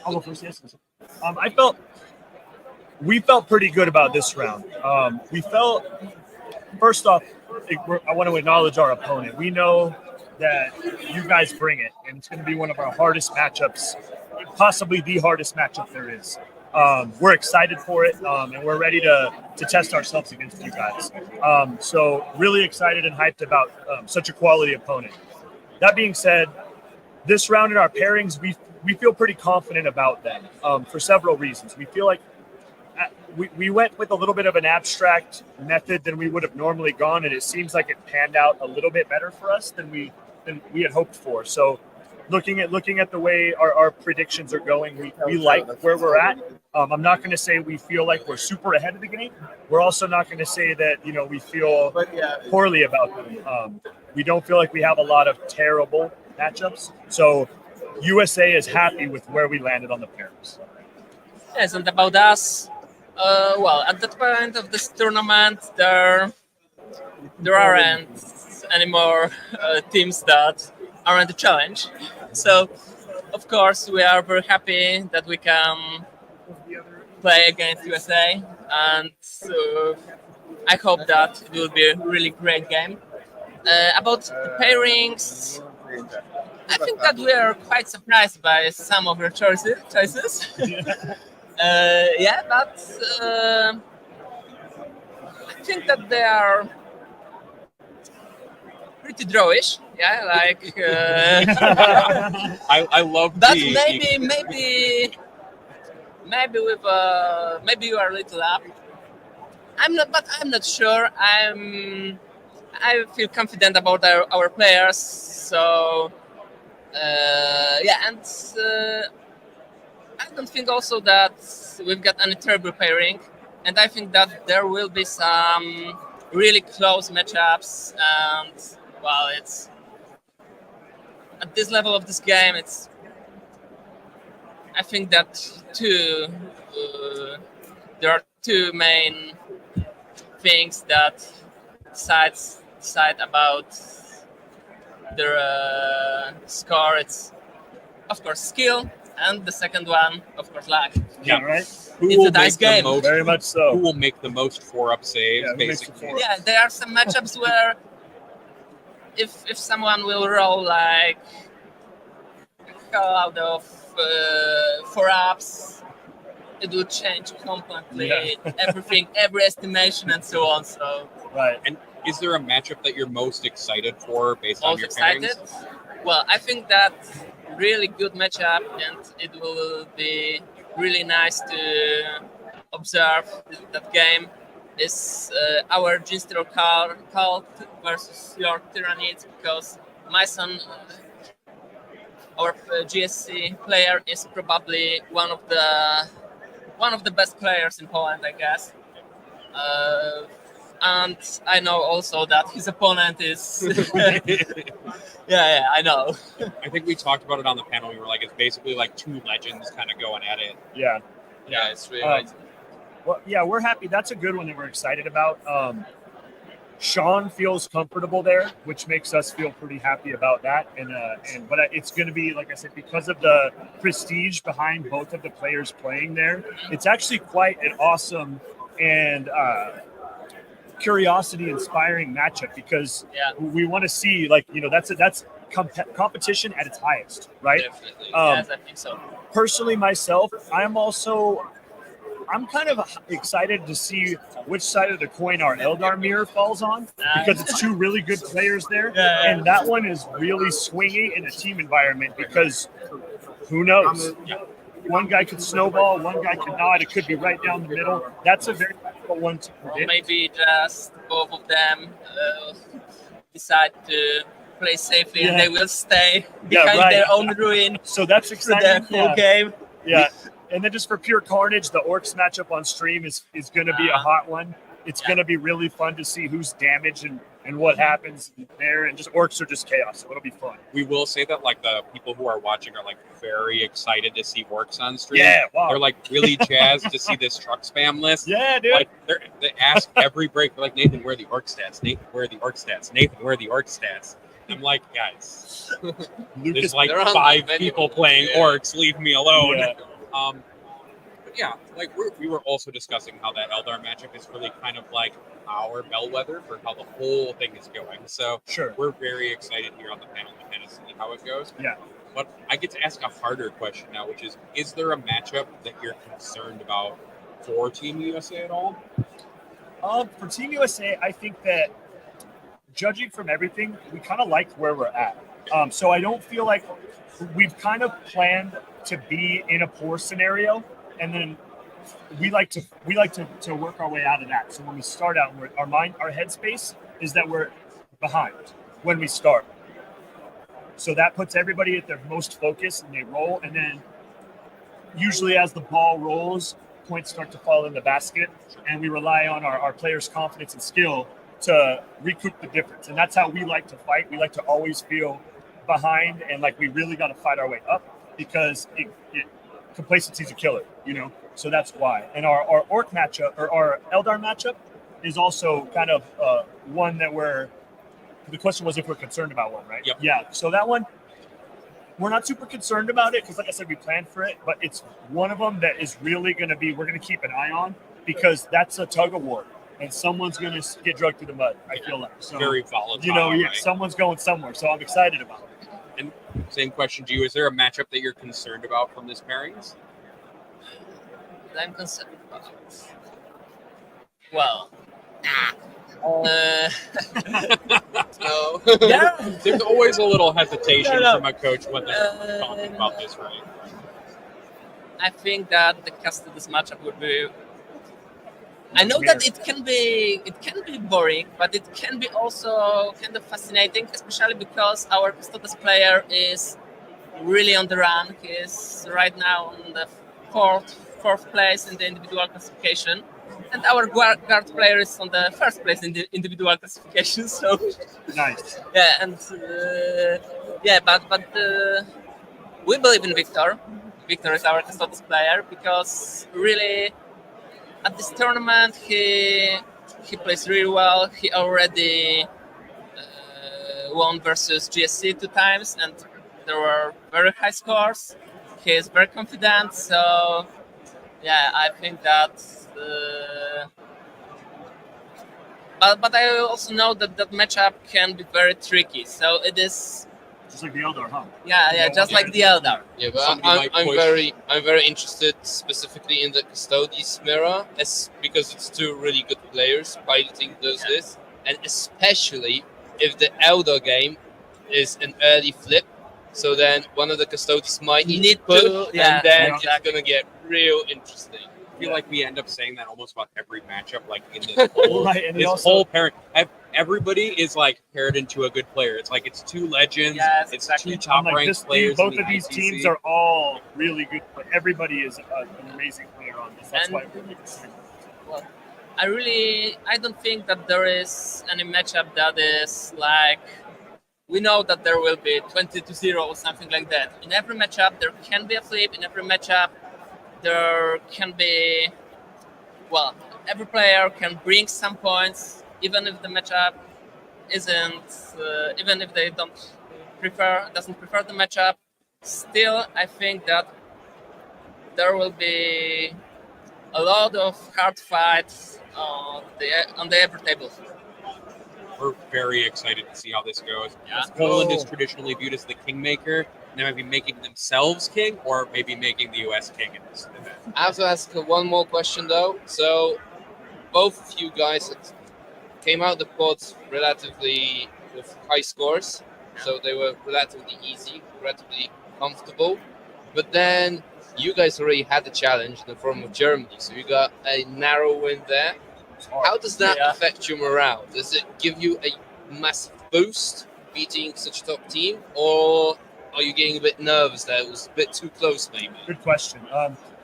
I'll go first. Yes. We felt pretty good about this round. We felt, first off, I want to acknowledge our opponent. We know that you guys bring it, and it's going to be one of our hardest matchups, possibly the hardest matchup there is. We're excited for it, and we're ready to test ourselves against you guys. So really excited and hyped about such a quality opponent. That being said, this round in our pairings, we feel pretty confident about them for several reasons. We feel like we went with a little bit of an abstract method than we would have normally gone, and it seems like it panned out a little bit better for us than we than we had hoped for. So looking at the way our predictions are going, we like where we're at. I'm not going to say we feel like we're super ahead of the game. We're also not going to say that we feel poorly about them. We don't feel like we have a lot of terrible matchups. So USA is happy with where we landed on the pairings. Yes, and about us, well, at that point of this tournament, there aren't any more teams that aren't a challenge. So, of course, we are very happy that we can play against USA, and I hope that it will be a really great game. About the pairings, I think that we are quite surprised by some of your choices. Yeah, but I think that they are pretty drawish. Yeah, like. I love But the maybe with maybe you are a little up. I'm not sure. I feel confident about our players. So yeah, and I don't think also that we've got any terrible pairing, and I think that there will be some really close matchups. And well, it's at this level of this game, I think that there are two main things that decide about their score. It's of course skill, and the second one, of course, luck. Yeah, right. It's a dice game. Very much so. Who will make the most 4-up saves, Yeah, who makes the basically? four? Yeah, there are some matchups where if someone will roll like a hell out of 4-ups, it will change completely everything, every estimation, and so on. So Right. And is there a matchup that you're most excited for based on most your excited. pairings? Well, I think that really good matchup, and it will be really nice to observe that game. Is our Ginster Cult versus your Tyranids, because my son, our GSC player, is probably one of the best players in Poland, I guess. And I know also that his opponent is. yeah, I know. I think we talked about it on the panel. We were like, it's basically like two legends kind of going at it. Yeah. Yeah, it's really Um, Well, yeah, we're happy. That's a good one that we're excited about. Sean feels comfortable there, which makes us feel pretty happy about that. But it's going to be, like I said, because of the prestige behind both of the players playing there. It's actually quite an awesome and curiosity-inspiring matchup, because we want to see, that's competition at its highest, right? Definitely. Yes, I think so. Personally, myself, I'm kind of excited to see which side of the coin our Eldar mirror falls on, because it's two really good players there. Yeah. And that one is really swingy in a team environment, because who knows? One guy could snowball, one guy could not. It could be right down the middle. That's a very difficult one to predict. Maybe just both of them decide to play safely, and they will stay behind their own ruin. So that's for exciting. the whole game. Yeah. And then just for pure carnage, the Orcs matchup on stream is going to be a hot one. It's going to be really fun to see who's damaged and what happens there. And just Orcs are just chaos, so it'll be fun. We will say that like the people who are watching are like very excited to see Orcs on stream. Yeah, wow. They're like really jazzed to see this truck spam list. Yeah, dude. Like they ask every break, they're like, Nathan, where are the Orc stats? Nathan, where are the Orc stats? Nathan, where are the Orc stats? I'm like, guys, there's like they're on 5 the people venue. playing Yeah. Orcs. Leave me alone. Yeah. But yeah, like we were also discussing how that Eldar matchup is really kind of like our bellwether for how the whole thing is going. So Sure. we're very excited here on the panel to kind of see how it goes. Yeah. But I get to ask a harder question now, which is there a matchup that you're concerned about for Team USA at all? For Team USA, I think that judging from everything, we kind of like where we're at. So I don't feel like we've kind of planned to be in a poor scenario, and then we like to work our way out of that. So when we start out, our headspace is that we're behind when we start. So that puts everybody at their most focus and they roll. And then usually as the ball rolls, points start to fall in the basket. And we rely on our players' confidence and skill to recoup the difference. And that's how we like to fight. We like to always feel behind and like we really got to fight our way up because complacency is a killer, you know? So that's why. And our Orc matchup or our Eldar matchup is also kind of one that the question was if we're concerned about one, right? Yep. Yeah. So that one, we're not super concerned about it because, like I said, we planned for it. But it's one of them that is really going to be, we're going to keep an eye on because that's a tug of war. And someone's going to get dragged through the mud, I feel like. So, Very volatile. you know, yeah, right? someone's going somewhere. So I'm excited about it. And same question to you. Is there a matchup that you're concerned about from this pairings? I'm concerned about. Well, no. Yeah. There's always a little hesitation No. from a coach when they're talking about this, right? I think that the Custodes matchup would be. I know that it can be boring, but it can be also kind of fascinating, especially because our Custodes player is really on the run. He is right now on the fourth place in the individual classification, and our guard player is on the first place in the individual classification. So Nice. yeah, and but we believe in Victor. Victor is our Custodes player because really at this tournament he plays really well. He already won versus GSC 2 times, and there were very high scores. He is very confident, so yeah, I think that. But I also know that matchup can be very tricky. So it is. Just like the Eldar, huh? Yeah, just like the Eldar. Yeah, but Somebody might I'm push. very interested specifically in the Custodes mirror, because it's two really good players piloting this, and especially if the Eldar game is an early flip, so then one of the Custodes might need to push, and then it's gonna get real interesting. I feel like we end up saying that almost about every matchup, like in this whole, Right, and this also- whole pairing. Everybody is like paired into a good player. It's like it's two legends, Yes, it's exactly. two top I'm like, ranked players. both in the of these ICC. teams are all really good. But everybody is an amazing player on this. That's And- why we're really excited. Well, I don't think that there is any matchup that is like we know that there will be 20-0 or something like that. In every matchup, there can be a flip. In every matchup, there can be. Well, every player can bring some points, even if the matchup isn't, even if they doesn't prefer the matchup. Still, I think that there will be a lot of hard fights on the every table. We're very excited to see how this goes. Yeah. Poland is traditionally viewed as the kingmaker. They might be making themselves king, or maybe making the U.S. king in this event. I have to ask one more question though. So, both of you guys came out the pods relatively with high scores, so they were relatively easy, relatively comfortable. But then you guys already had the challenge in the form of Germany, so you got a narrow win there. How does that affect your morale? Does it give you a massive boost beating such a top team, or are you getting a bit nervous that it was a bit too close, maybe? Good question.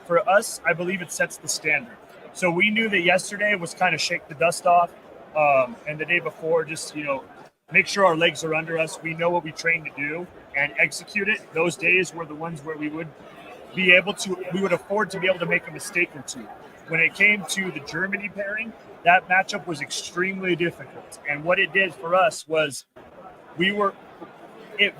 For us, I believe it sets the standard. So we knew that yesterday was kind of shake the dust off, and the day before, just make sure our legs are under us. We know what we trained to do and execute it. Those days were the ones where we would afford to be able to make a mistake or two. When it came to the Germany pairing, that matchup was extremely difficult. And what it did for us was it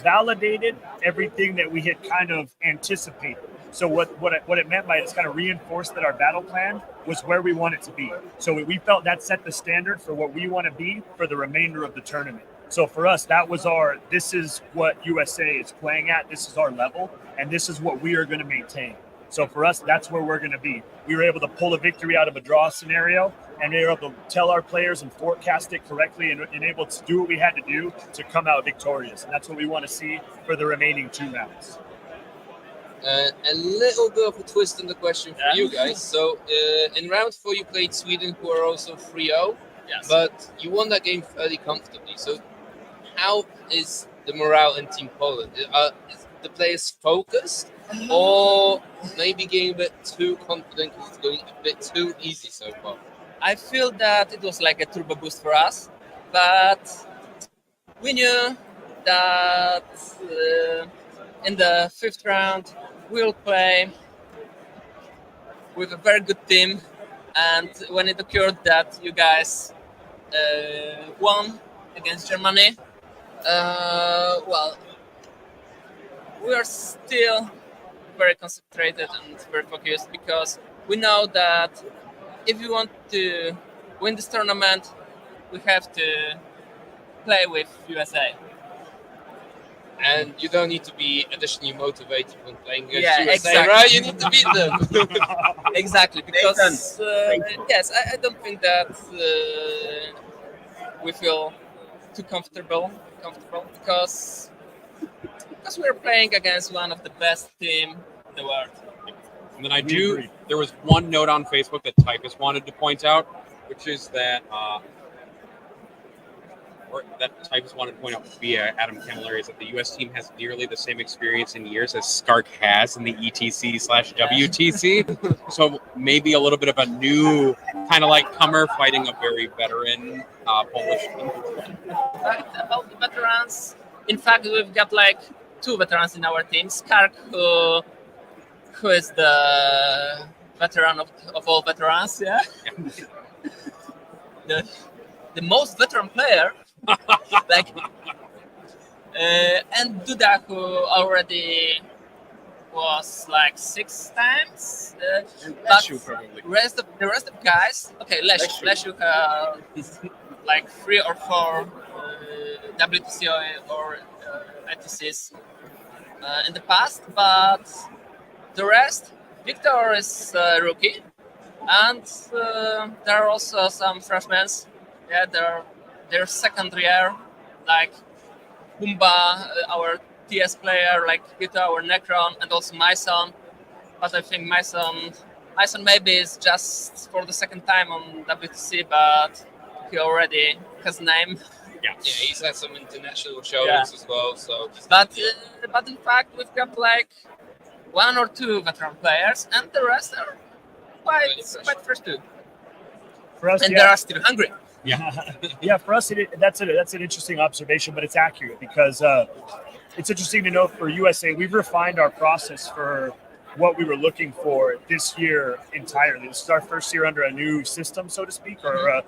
validated everything that we had kind of anticipated. So what it meant by it is kind of reinforced that our battle plan was where we want it to be. So we felt that set the standard for what we want to be for the remainder of the tournament. So for us, that was this is what USA is playing at. This is our level, and this is what we are going to maintain. So for us, that's where we're going to be. We were able to pull a victory out of a draw scenario, and we were able to tell our players and forecast it correctly and able to do what we had to do to come out victorious. And that's what we want to see for the remaining 2 rounds. A little bit of a twist in the question for you guys. So in round 4, you played Sweden, who are also 3-0, Yes. but you won that game fairly comfortably. So how is the morale in Team Poland? Is the players focused, or maybe getting a bit too confident because it's going a bit too easy so far? I feel that it was like a turbo boost for us, but we knew that in the 5th round we'll play with a very good team, and when it occurred that you guys won against Germany, well, we are still very concentrated and very focused because we know that if we want to win this tournament, we have to play with USA. And you don't need to be additionally motivated when playing against Yeah, USA, exactly. right? You need to beat them. Exactly, because yes, I don't think that we feel too comfortable because we're playing against one of the best team in the world. And then agree. there was one note on Facebook that Typus wanted to point out, which is that Typus wanted to point out via Adam Camilleri is that the U.S. team has nearly the same experience in years as Skark has in the ETC/WTC. So maybe a little bit of a new kind of like comer fighting a very veteran Polish team. But about the veterans, in fact, we've got like 2 veterans in our team. Skark, who is the veteran of all veterans, yeah. the most veteran player, like, and Duda, who already was like 6 times. But probably. the rest of guys, okay, Lesiu is like 3 or 4 WTC or ITCs in the past, but the rest, Victor is a rookie, and there are also some freshmen. Yeah, they're second year, like Pumba, our TS player, like Vito, our Necron, and also Myson. But I think Myson maybe is just for the second time on WTC, but he already has a name. Yeah, he's had some international showings as well. So, but in fact, we've got like 1 or 2 veteran players, and the rest are quite fresh too. For us, And yeah. they are still hungry. Yeah, for us, that's an interesting observation, but it's accurate because it's interesting to know for USA, we've refined our process for what we were looking for this year entirely. This is our first year under a new system, so to speak, or a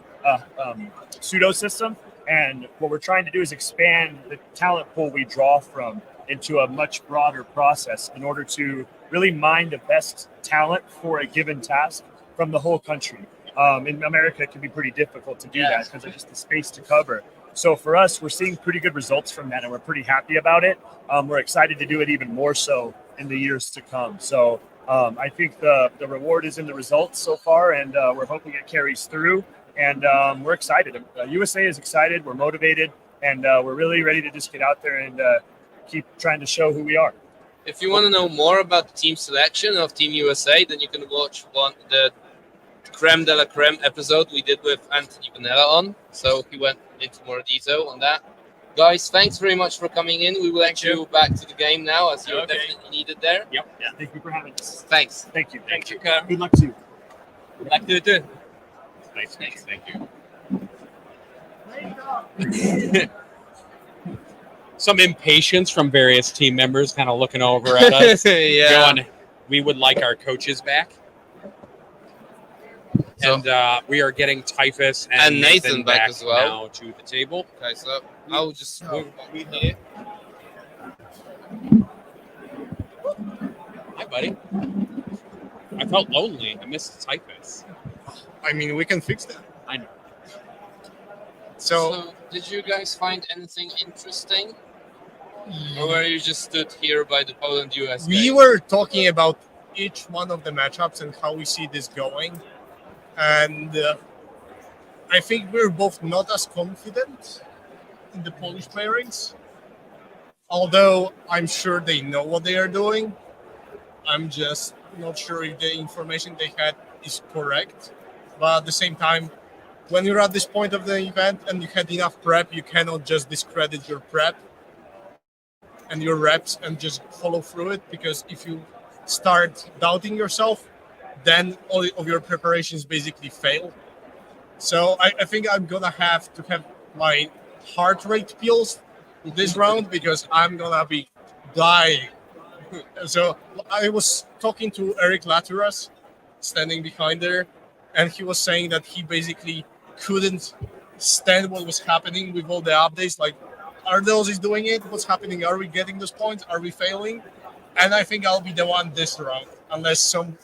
pseudo system. And what we're trying to do is expand the talent pool we draw from into a much broader process in order to really mine the best talent for a given task from the whole country. In America, it can be pretty difficult to do that because of just the space to cover. So for us, we're seeing pretty good results from that, and we're pretty happy about it. We're excited to do it even more so in the years to come. So I think the reward is in the results so far, and we're hoping it carries through. And we're excited. USA is excited. We're motivated, and we're really ready to just get out there and keep trying to show who we are. if you want to know more about the team selection of Team USA, then you can watch the creme de la creme episode we did with Anthony Vanella on. So he went into more detail on that. Guys, thanks very much for coming in. We will let you back to the game now, as you're definitely needed there. Yep. Yeah. Thank you for having us. Thanks. Thank you. Thank you. Good luck to you. Good luck to you too. Nice. Thank you. Some impatience from various team members kind of looking over at us. Going, we would like our coaches back. So, and we are getting Typhus and Nathan back as well now to the table. Okay, so I'll just move here. Hi, buddy. I felt lonely. I missed Typhus. I mean, we can fix that. I know. So, did you guys find anything interesting? Or were you just stood here by the Poland-US We game? were talking about each one of the matchups and how we see this going. And I think we're both not as confident in the Polish pairings. Although I'm sure they know what they are doing. I'm just not sure if the information they had is correct. But at the same time, when you're at this point of the event and you had enough prep, you cannot just discredit your prep. and your reps and just follow through it, because if you start doubting yourself, then all of your preparations basically fail. So I think I'm gonna have to have my heart rate pills this round, because I'm gonna be dying. So I was talking to Eric Laturas, standing behind there, and he was saying that he basically couldn't stand what was happening with all the updates. Like, are those is doing it? What's happening? Are we getting those points? Are we failing? And I think I'll be the one this round, unless some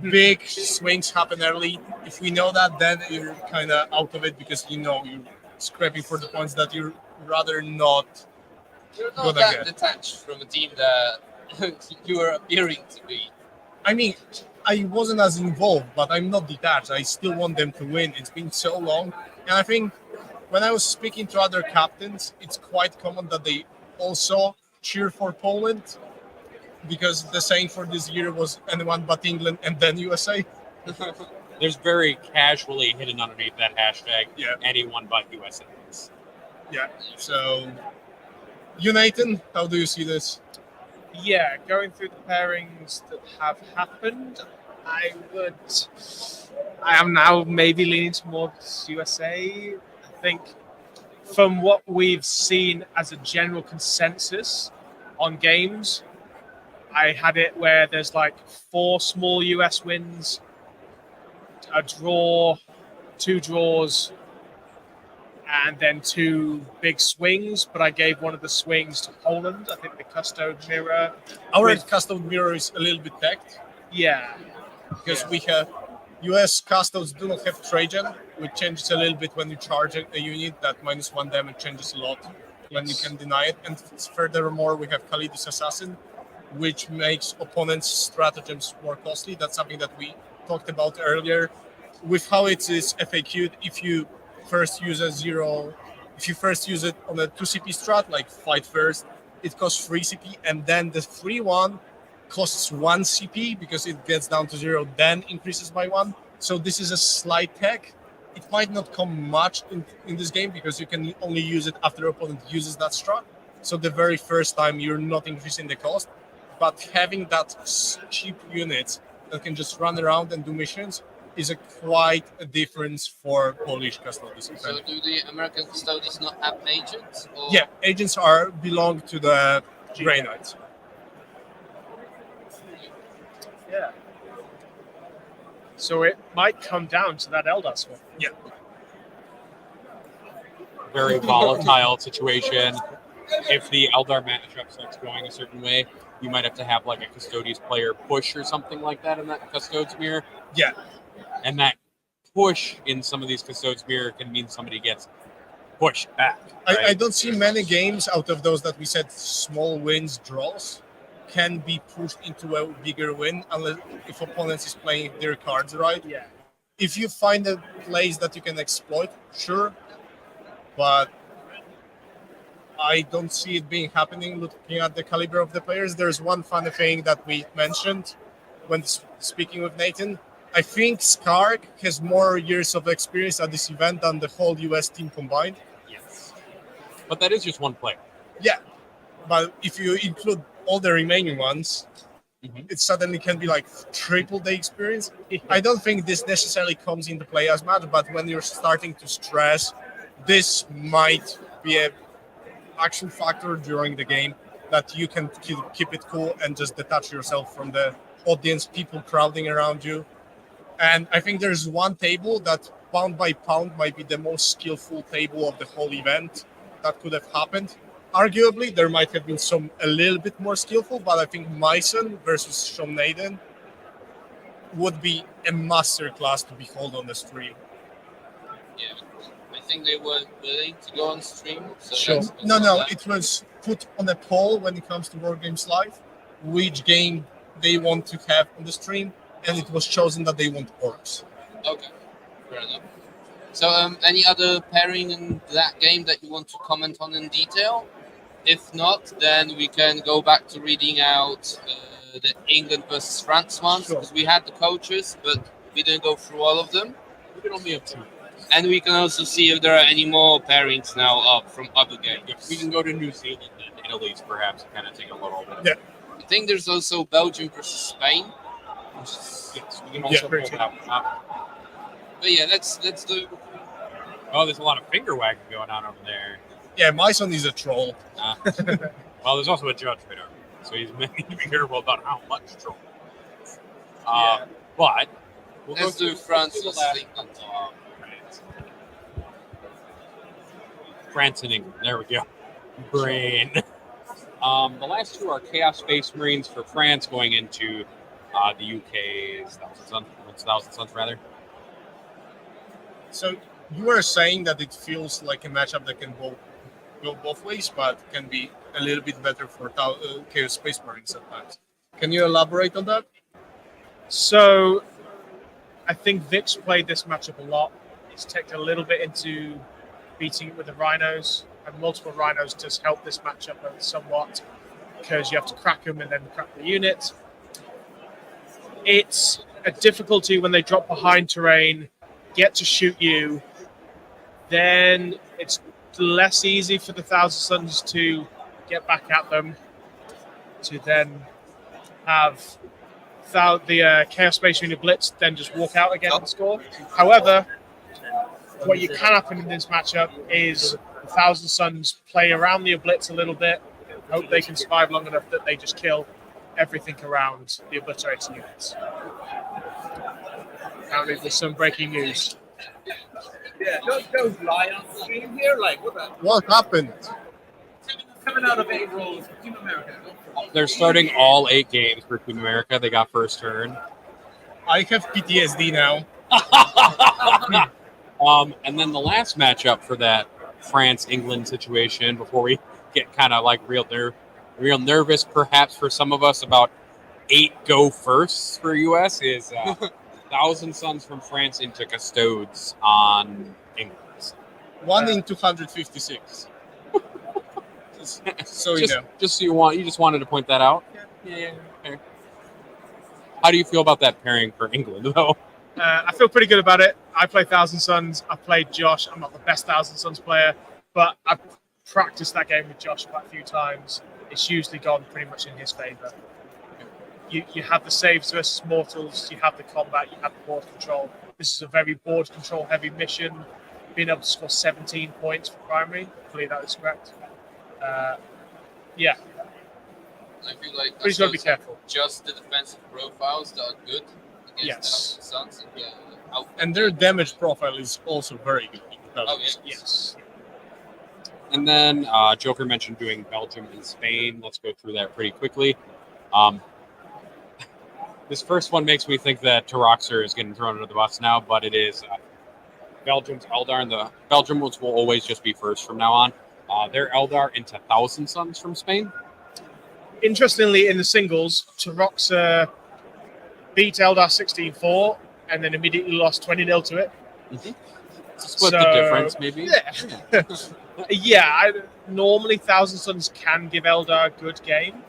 big swings happen early. If we know that, then you're kind of out of it, because you know you're scraping for the points that you're rather not. You're not Good that again. detached from a team that you are appearing to be. I mean, I wasn't as involved, but I'm not detached. I still want them to win. It's been so long. And I think when I was speaking to other captains, it's quite common that they also cheer for Poland, because the saying for this year was anyone but England and then USA. There's very casually hidden underneath that hashtag, Yeah. anyone but USA. Yeah. So, you, Nathan, how do you see this? Yeah, going through the pairings that have happened, I am now maybe leaning towards USA. I think from what we've seen as a general consensus on games, I had it where there's like 4 small US wins, a draw, 2 draws, and then 2 big swings. But I gave one of the swings to Poland. I think the custode mirror. Our custode mirror is a little bit tagged, Yeah. because we have US custodes do not have Trajan, which changes a little bit when you charge a unit. That -1 damage changes a lot when you can deny it. And furthermore, we have Khalid's Assassin, which makes opponents' stratagems more costly. That's something that we talked about earlier. With how it is FAQ'd, if you first use it on a 2 CP strat, like fight first, it costs 3 CP, and then the free one costs 1 CP, because it gets down to 0, then increases by 1. So this is a slight tech. It might not come much in this game, because you can only use it after opponent uses that strat. So the very first time you're not increasing the cost, but having that cheap unit that can just run around and do missions is quite a difference for Polish custodians. So do the American custodians not have agents? Or? Yeah, agents belong to the Grey Knights. Yeah. So it might come down to that Eldas one. Yeah. Very volatile situation. If the Eldar matchup starts going a certain way, you might have to have like a Custodians player push or something like that in that Custodes mirror. Yeah. And that push in some of these Custodes mirror can mean somebody gets pushed back. Right? I don't see many games out of those that we said small wins, draws, can be pushed into a bigger win, unless if opponents is playing their cards right. Yeah. If you find a place that you can exploit, sure, but I don't see it being happening. Looking at the caliber of the players, there's one funny thing that we mentioned when speaking with Nathan. I think Skark has more years of experience at this event than the whole US team combined. Yes. But that is just one player. Yeah, but if you include all the remaining ones, it suddenly can be like triple the experience. I don't think this necessarily comes into play as much, but when you're starting to stress, this might be a action factor during the game that you can keep it cool and just detach yourself from the audience, people crowding around you. And I think there's one table that pound by pound might be the most skillful table of the whole event that could have happened. Arguably, there might have been some a little bit more skillful, but I think Myson versus Sean Naden would be a masterclass to behold on the stream. Yeah, I think they were willing to go on stream. So Sure. No, it was put on a poll when it comes to World Games Live, which game they want to have on the stream, and it was chosen that they want orcs. Okay, fair enough. So, any other pairing in that game that you want to comment on in detail? If not, then we can go back to reading out the England versus France ones, because we had the coaches, but we didn't go through all of them. We can only have 2. And we can also see if there are any more pairings now up from other games. If we can go to New Zealand and Italy's perhaps kind of take a little bit. Yeah. I think there's also Belgium versus Spain. Yes, we can also pull that one up. But yeah, let's do. Oh, there's a lot of finger wagging going on over there. Yeah, my son is a troll. Well, there's also a judge right over there, so he's being careful about how much troll. But we'll Let's do France versus England. France and England. There we go. Brain. The last two are Chaos Space Marines for France going into the UK's Thousand Suns, rather. So you were saying that it feels like a matchup that can go both ways, but can be a little bit better for Chaos Space Marines at times. Can you elaborate on that? So I think Vic's played this matchup a lot. He's taken a little bit into beating it with the Rhinos, and multiple Rhinos does help this matchup somewhat because you have to crack them and then crack the unit. It's a difficulty when they drop behind terrain, get to shoot you, then it's less easy for the Thousand Suns to get back at them, to then have the Chaos Space Marine blitz, then just walk out again and score. However, what you can happen in this matchup is the Thousand Suns play around the blitz a little bit, hope they can survive long enough that they just kill everything around the obliterating units. Apparently there's some breaking news. Yeah, don't lie on screen here. Like, What happened? coming out of 8 rolls for Team America. They're starting all 8 games for Team America. They got first turn. I have PTSD now. And then the last matchup for that France-England situation, before we get kind of like real nervous, perhaps for some of us, about 8 go firsts for US is Thousand Suns from France into Custodes on England. 1 in 256. So you know. Just so you just wanted to point that out. Yeah. Okay. How do you feel about that pairing for England, though? I feel pretty good about it. I play Thousand Suns. I played Josh. I'm not the best Thousand Suns player, but I've practiced that game with Josh quite a few times. It's usually gone pretty much in his favor. You have the saves versus mortals, you have the combat, you have the board control. This is a very board control heavy mission. Being able to score 17 points for primary, hopefully that is correct. Yeah. I feel like But he's got to be careful. Just the defensive profiles that are good against Yes. the Suns. And their damage profile is also very good. Yes. And then Joker mentioned doing Belgium and Spain. Let's go through that pretty quickly. This first one makes me think that Taroxer is getting thrown under the bus now, but it is Belgium's Eldar, and the Belgium ones will always just be first from now on. Their Eldar into Thousand Suns from Spain. Interestingly, in the singles, Taroxer beat Eldar 16-4 and then immediately lost 20-0 to it. Mm-hmm. Split the difference, maybe. Yeah. Normally Thousand Suns can give Eldar a good game.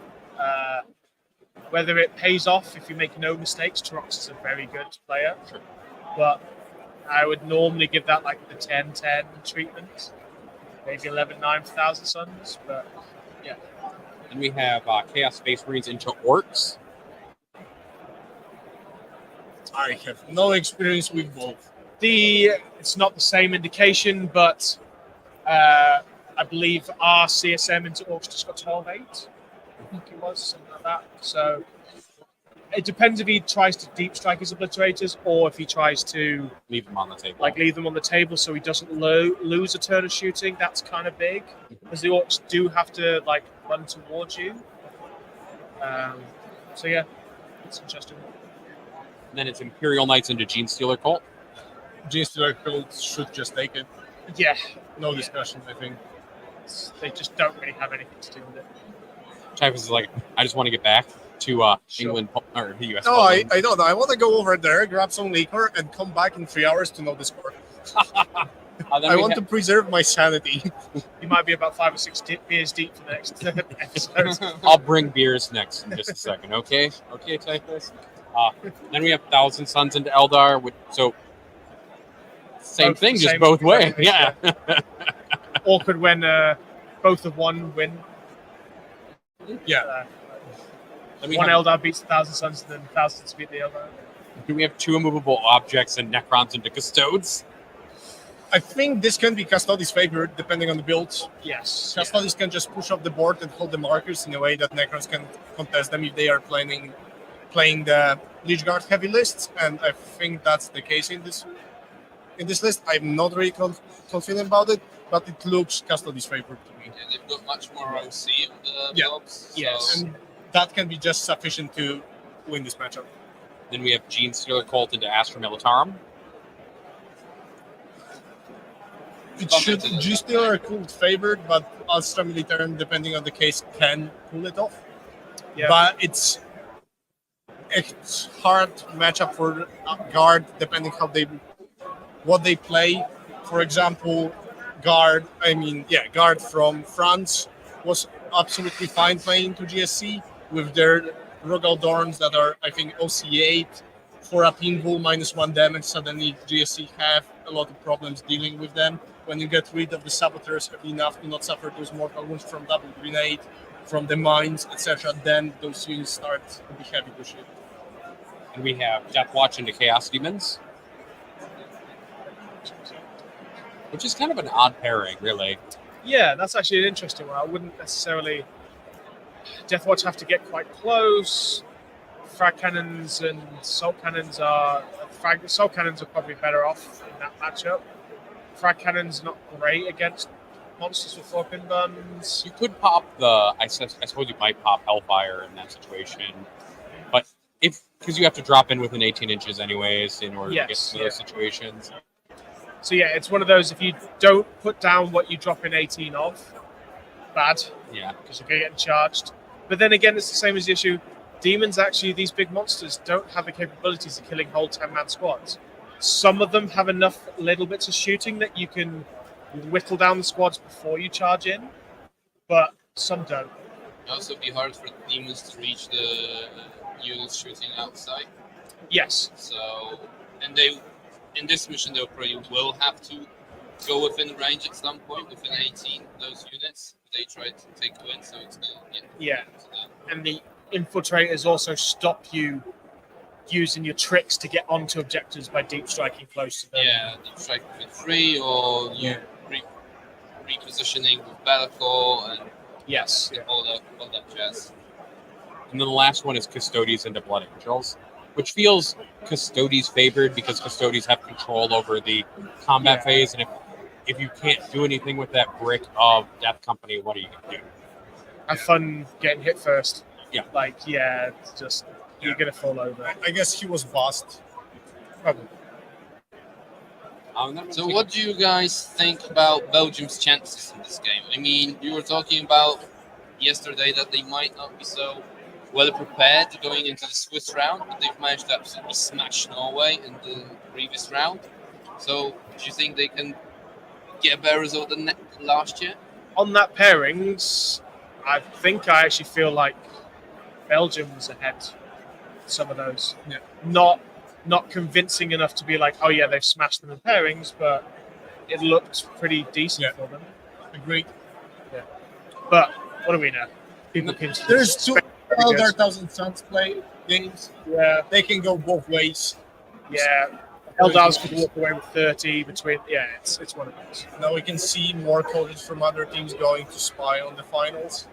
Whether it pays off if you make no mistakes, Taroxer's a very good player. Sure. But I would normally give that like the 10-10 treatment. Maybe 11-9 for Thousand Suns, but yeah. And we have Chaos Space Marines into Orcs. I have no experience with both. It's not the same indication, but I believe our CSM into Orcs just got 12-8. I think it was, something like that. So it depends if he tries to deep strike his obliterators or if he tries to leave them on the table. Leave them on the table so he doesn't lose a turn of shooting. That's kind of big, because the Orcs do have to run towards you. So yeah, it's interesting. And then it's Imperial Knights into Gene Stealer Cult. Gene Stealer Cult should just take it. Yeah. No discussion, I think. They just don't really have anything to do with it. Typhus is like, I just want to get back to England or the US. No, I don't know. I want to go over there, grab some liquor, and come back in 3 hours to know the score. I want to preserve my sanity. You might be about 5 or 6 beers deep for the next episode. I'll bring beers next in just a second, okay? Okay, Typhus. Then we have Thousand Suns into Eldar. So Same Both thing, the just same both thing, ways. yeah. Yeah. Awkward when both of one win. Yeah. One Eldar beats 1,000 Suns, and then 1,000 Suns beat the Eldar. Do we have 2 immovable objects and Necrons into Custodes? I think this can be Custodes favored depending on the build. Yes. Custodes can just push up the board and hold the markers in a way that Necrons can contest them if they are playing the Lich Guard heavy lists, and I think that's the case in this list. I'm not really confident about it, but it looks Custodes favored to me. Yeah, they've got much more OC in the Yeah. blobs. Yes. So And that can be just sufficient to win this matchup. Then we have Gene Stealer Cult into Astra Militarum. It should G-Stealer could favored, but Astra Militarum, depending on the case, can pull it off. Yeah. But it's hard matchup for Guard, depending what they play. For example, Guard from France was absolutely fine playing to GSC with their Rogal Dorns that are, I think, OC8 for a pinball -1 damage. Suddenly, GSC have a lot of problems dealing with them. When you get rid of the saboteurs enough to not suffer those mortal wounds from double grenade, from the mines, etc., then those units start to be heavy to shit. And we have Death Watch into Chaos Demons, which is kind of an odd pairing, really. Yeah, that's actually an interesting one. I wouldn't necessarily. Deathwatch have to get quite close. Frag cannons and salt cannons are. Salt cannons are probably better off in that matchup. Frag cannons not great against monsters with 4 pin guns. You could pop I suppose you might pop Hellfire in that situation, but because you have to drop in within 18 inches anyways in order to get to those situations. So yeah, it's one of those, if you don't put down what you drop in 18 of, bad. Yeah. Because you're getting charged. But then again, it's the same as the issue. Demons, actually, these big monsters don't have the capabilities of killing whole 10-man squads. Some of them have enough little bits of shooting that you can whittle down the squads before you charge in, but some don't. it'd also be hard for demons to reach the units shooting outside. Yes. So, and in this mission, they probably will have to go within range at some point, within 18, those units. They try to take win, so it's going to get to them. And the infiltrators also stop you using your tricks to get onto objectives by deep striking close to them. Yeah, deep strike with 3, or you repositioning with Bellicle, and all that jazz. And then the last one is Custodes into Blood Angels, which feels Custodes favored because Custodes have control over the combat phase, and if you can't do anything with that brick of Death Company, what are you going to do? Have fun getting hit first. Yeah. It's just, you're going to fall over. I guess he was bossed. Probably. So what do you guys think about Belgium's chances in this game? I mean, you were talking about yesterday that they might not be so well prepared going into the Swiss round, but they've managed to absolutely smash Norway in the previous round. So do you think they can get a better result than last year? On that pairings, I actually feel like Belgium's ahead. Some of those, not convincing enough to be like, oh yeah, they've smashed them in pairings, but it looked pretty decent for them. Agreed. Yeah. But what do we know? People can. There's 2 other 1,000 Suns play games. Yeah, they can go both ways. Yeah. Eldars could walk away with 30 between. Yeah, it's one of those. Now we can see more coaches from other teams going to spy on the finals.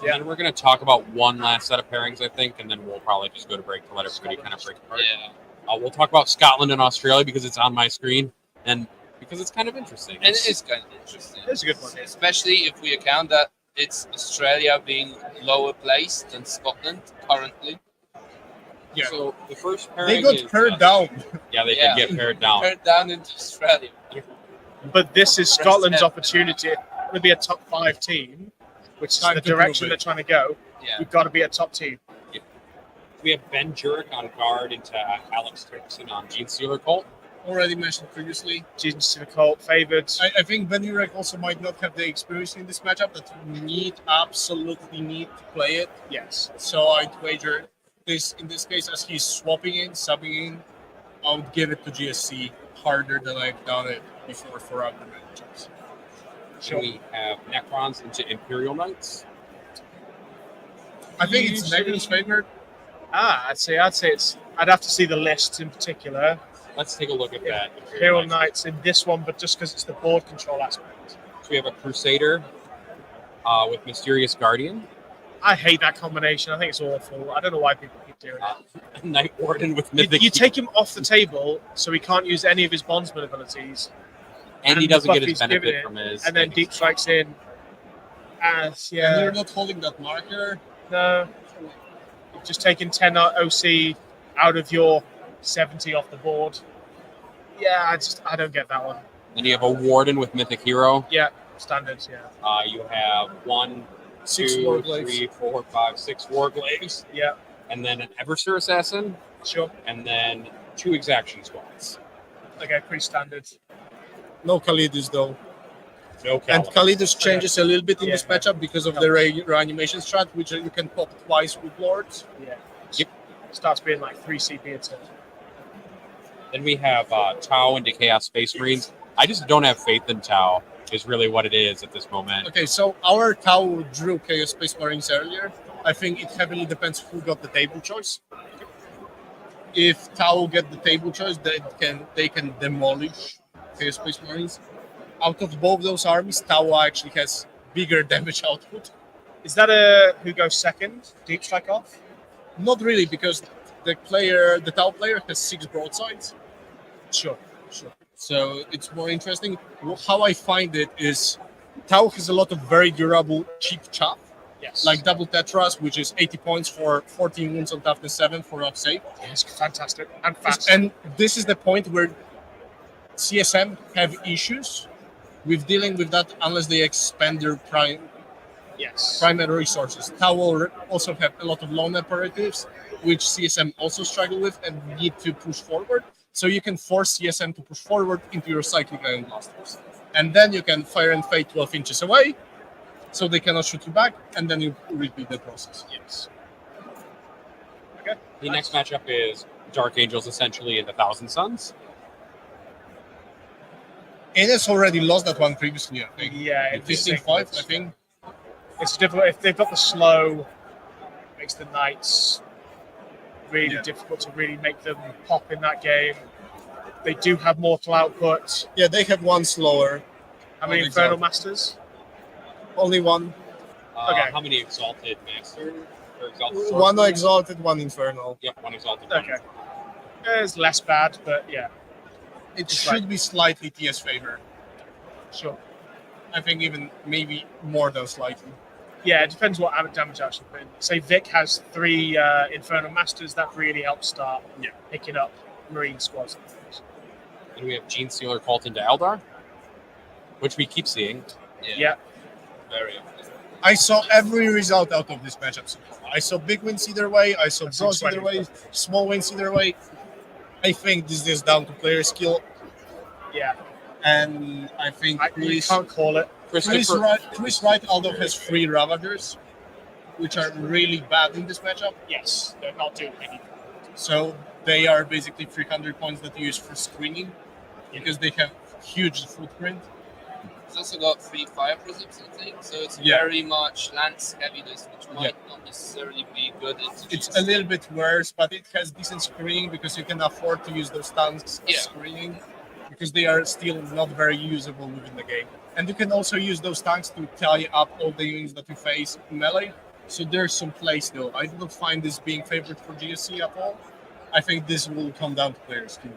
Yeah, and we're going to talk about one last set of pairings, I think, and then we'll probably just go to break to let everybody kind of break apart. Yeah. We'll talk about Scotland and Australia because it's on my screen and because it's kind of interesting. And it is kind of interesting. It's a good one. Especially if we account that it's Australia being lower placed than Scotland currently. Yeah. So the first pairing they got paired down. Yeah, they did get paired down. Paired down into Australia. But this is Scotland's opportunity. It's going to be a top 5 team, which is the direction they're trying to go. Yeah. You've got to be a top team. Yeah. We have Ben Jurek on guard into Alex Turkson on Gene Stealer Cult. Already mentioned previously. Gene Stealer Cult favored. I think Ben Jurek also might not have the experience in this matchup that you absolutely need to play it. Yes. So I'd wager this in this case as he's swapping in, subbing in, I would give it to GSC harder than I've done it before for other matchups. So we have Necrons into Imperial Knights. I think it's Necron's favorite. I'd say it's. I'd have to see the lists in particular. Let's take a look at that. Imperial Knights in this one, but just because it's the board control aspect. So we have a Crusader with Mysterious Guardian. I hate that combination. I think it's awful. I don't know why people keep doing it. Night Warden with Mythic. You take him off the table so he can't use any of his bondsman abilities. and he doesn't get his Buffy's given benefit it, from his. and then Deep Strike's in. And you're not holding that marker. No. You've just taken 10 OC out of your 70 off the board. Yeah, I don't get that one. Then you have a Warden with Mythic Hero. Yeah, standards, yeah. You have 1, 6 2, Warglaves. 3, 4, 5, 6 Warglaves. Yeah. And then an Everstir Assassin. Sure. And then 2 Exaction Squads. Okay, pretty standard. No Khalidus though. No And Caliban. Khalidus changes a little bit in this matchup because of the reanimation strat, which you can pop twice with Lords. Yeah. Yep. Starts being like 3 CP a turn. Then we have Tau into Chaos Space Marines. I just don't have faith in Tau, is really what it is at this moment. Okay, so our Tau drew Chaos Space Marines earlier. I think it heavily depends who got the table choice. If Tau get the table choice, they can demolish Chaos Space Marines. Out of both those armies, Tau actually has bigger damage output. Is that who goes second? Deep Strike off? Not really, because the Tau player has 6 broadsides. Sure. So it's more interesting. How I find it is Tau has a lot of very durable cheap chaff. Yes. Like double Tetras, which is 80 points for 14 wounds on toughness 7 for up save. It's fantastic and fast. And this is the point where CSM have issues with dealing with that unless they expand their primary resources. Tau will also have a lot of lone operatives, which CSM also struggle with and need to push forward. So you can force CSM to push forward into your cyclic iron blasters. And then you can fire and fade 12 inches away, so they cannot shoot you back, and then you repeat the process. Yes. Okay. The next matchup is Dark Angels essentially into Thousand Suns. Enes already lost that one previously, I think. Yeah, 15-5, I think. It's difficult if they've got the slow, makes the knights really difficult to really make them pop in that game. They do have mortal output. Yeah, they have one slower. How many Infernal Masters? Only one. Okay. How many Exalted Master? Or Exalted One Sorcerers? Exalted, one Infernal. Yep, one Exalted. Okay. It's less bad, but yeah. It should be slightly TS favor. Sure. I think even maybe more than slightly. Yeah, it depends what damage actually put in. Say Vic has 3 Infernal Masters, that really helps start picking up Marine squads. And we have Gene Stealer Cult into Eldar, which we keep seeing. Yeah. Very often. I saw every result out of this matchup so far. I saw big wins either way. I saw draws sweaty. either way. Small wins either way. I think this is down to player skill. Yeah. And I think you can't call it. Chris Wright although has 3 Ravagers, which are really bad in this matchup. Yes, they're not doing anything. So they are basically 300 points that you use for screening because they have huge footprint. It's also got 3 fire prisms, I think, so it's very much lance heaviness, which might not necessarily be good into It's a little bit worse, but it has decent screening because you can afford to use those tanks as screening because they are still not very usable within the game. And you can also use those tanks to tie up all the units that you face in melee. So there's some place though. I don't find this being favored for GSC at all. I think this will come down to player skill,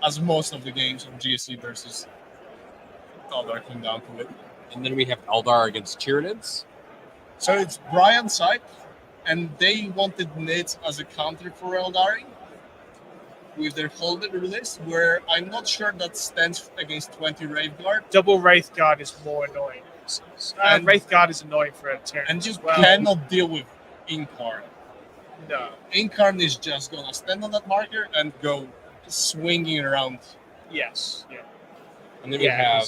as most of the games of GSC versus Eldar come down to it. And then we have Eldar against Tyranids. So it's Brian's side, and they wanted Nids as a counter for Eldaring with their Holden list, where I'm not sure that stands against 20 Wraithguard. Double Wraithguard is more annoying. And Wraithguard is annoying for a turn. And you as well. cannot deal with Incarn. No. Incarn is just gonna stand on that marker and go swinging around. Yes. Yeah. And then we have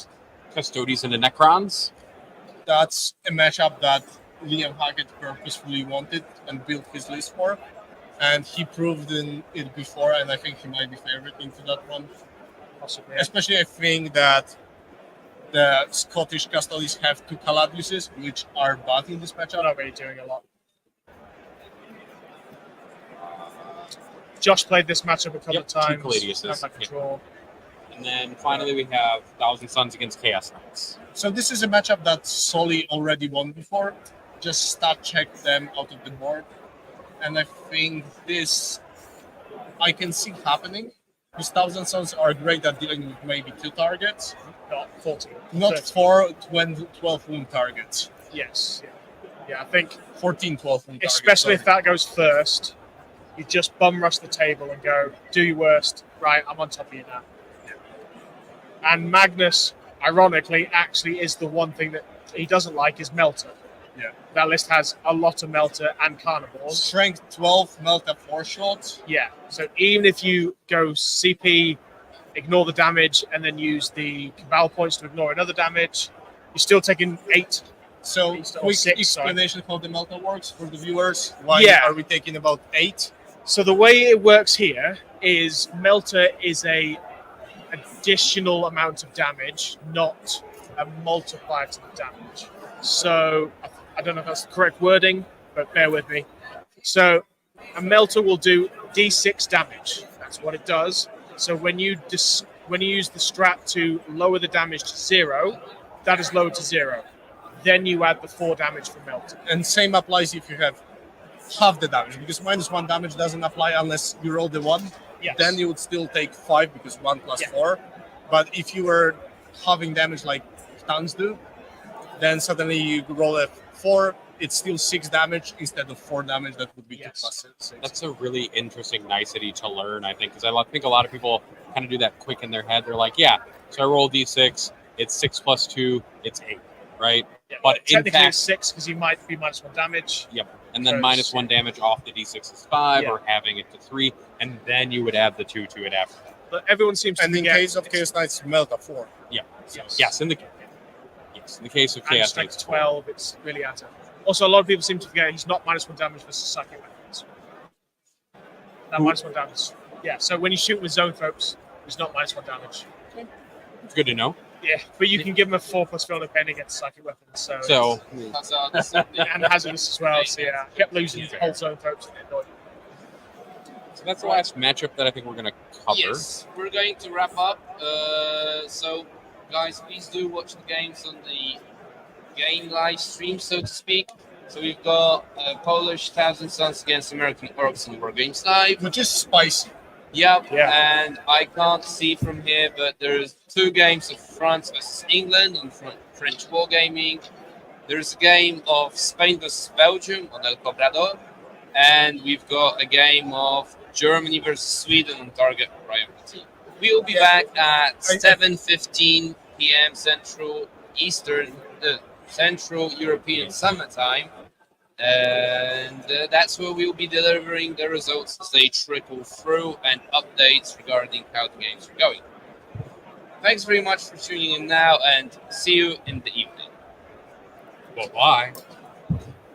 Custodes into Necrons. That's a matchup that Liam Hackett purposefully wanted and built his list for. and he proved in it before, and I think he might be favorite into that one. Possibly. Especially, I think that the Scottish Castalies have 2 Caladiuses, which are bad in this matchup. Not really doing a lot. Josh played this matchup a couple Yep, of times. 2 Caladiuses. Not like control. And then finally we have Thousand Suns against Chaos Knights. So this is a matchup that Sully already won before. Just stat check them out of the board. And I think this I can see happening. These Thousand Suns are great at dealing with maybe 2 targets. Not 14. Not 13. 12 wound targets. Yes. Yeah, I think 14, 12 wound targets. especially if that goes first, you just bum rush the table and go, do your worst. Right, I'm on top of you now. And Magnus, ironically, actually is the one thing that he doesn't like is Melter. Yeah. That list has a lot of Melter and Carnivores. Strength 12, Melta 4 shots. Yeah. So even if you go CP, ignore the damage, and then use the Cabal points to ignore another damage, you're still taking 8. So, Or quick 6, explanation how the Melta works for the viewers. Why Yeah. are we taking about 8? So the way it works here is Melter is a additional amount of damage, not a multiplier to the damage. So I don't know if that's the correct wording, but bear with me. So a Melter will do D6 damage. That's what it does. So when you use the strat to lower the damage to 0, that is lowered to 0. Then you add the 4 damage for Melter. And same applies if you have half the damage, because -1 damage doesn't apply unless you roll the 1. Yes. Then you would still take 5 because 1 plus Yeah. 4. But if you were having damage like tons do, then suddenly you roll a 4, it's still 6 damage instead of 4 damage. That would be 2 Yes. plus 6. That's a really interesting nicety to learn, I think, because I think a lot of people kind of do that quick in their head. They're like, yeah, so I roll D6, it's 6 plus 2, it's 8, right? Yeah, But in technically fact- it's 6 because you might be -1 damage. Yep. And then Because- -1 damage off the D6 is 5, Yeah. or having it to 3, and then you would add the 2 to it after that. But everyone seems to And in forget case of Chaos Knights, Melta 4. Yeah. Yes. Yes, in the case of and Chaos strength Knights, 12, it's really at it. Also, a lot of people seem to forget he's not -1 damage versus psychic weapons. That -1 damage. Yeah, so when you shoot with zone throats, he's not -1 damage. it's good to know. Yeah, but you can give him a 4+ field of pain against psychic weapons. So, and hazardous as well. So yeah, kept losing whole zone throats and annoyed. so that's the last matchup that I think we're going to cover. Yes, we're going to wrap up. So, guys, please do watch the games on the game live stream, so to speak. So we've got Polish Thousand Suns against American Orcs on War Games Live. Which is spicy. Yep, Yeah. and I can't see from here, but there's 2 games of France versus England on French Wargaming. There's a game of Spain versus Belgium on El Cobrador, and we've got a game of Germany versus Sweden on Target Priority. We'll be back at 7:15 p.m. Central European Summer Time. And that's where we'll be delivering the results as they trickle through and updates regarding how the games are going. Thanks very much for tuning in now, and see you in the evening. Bye-bye.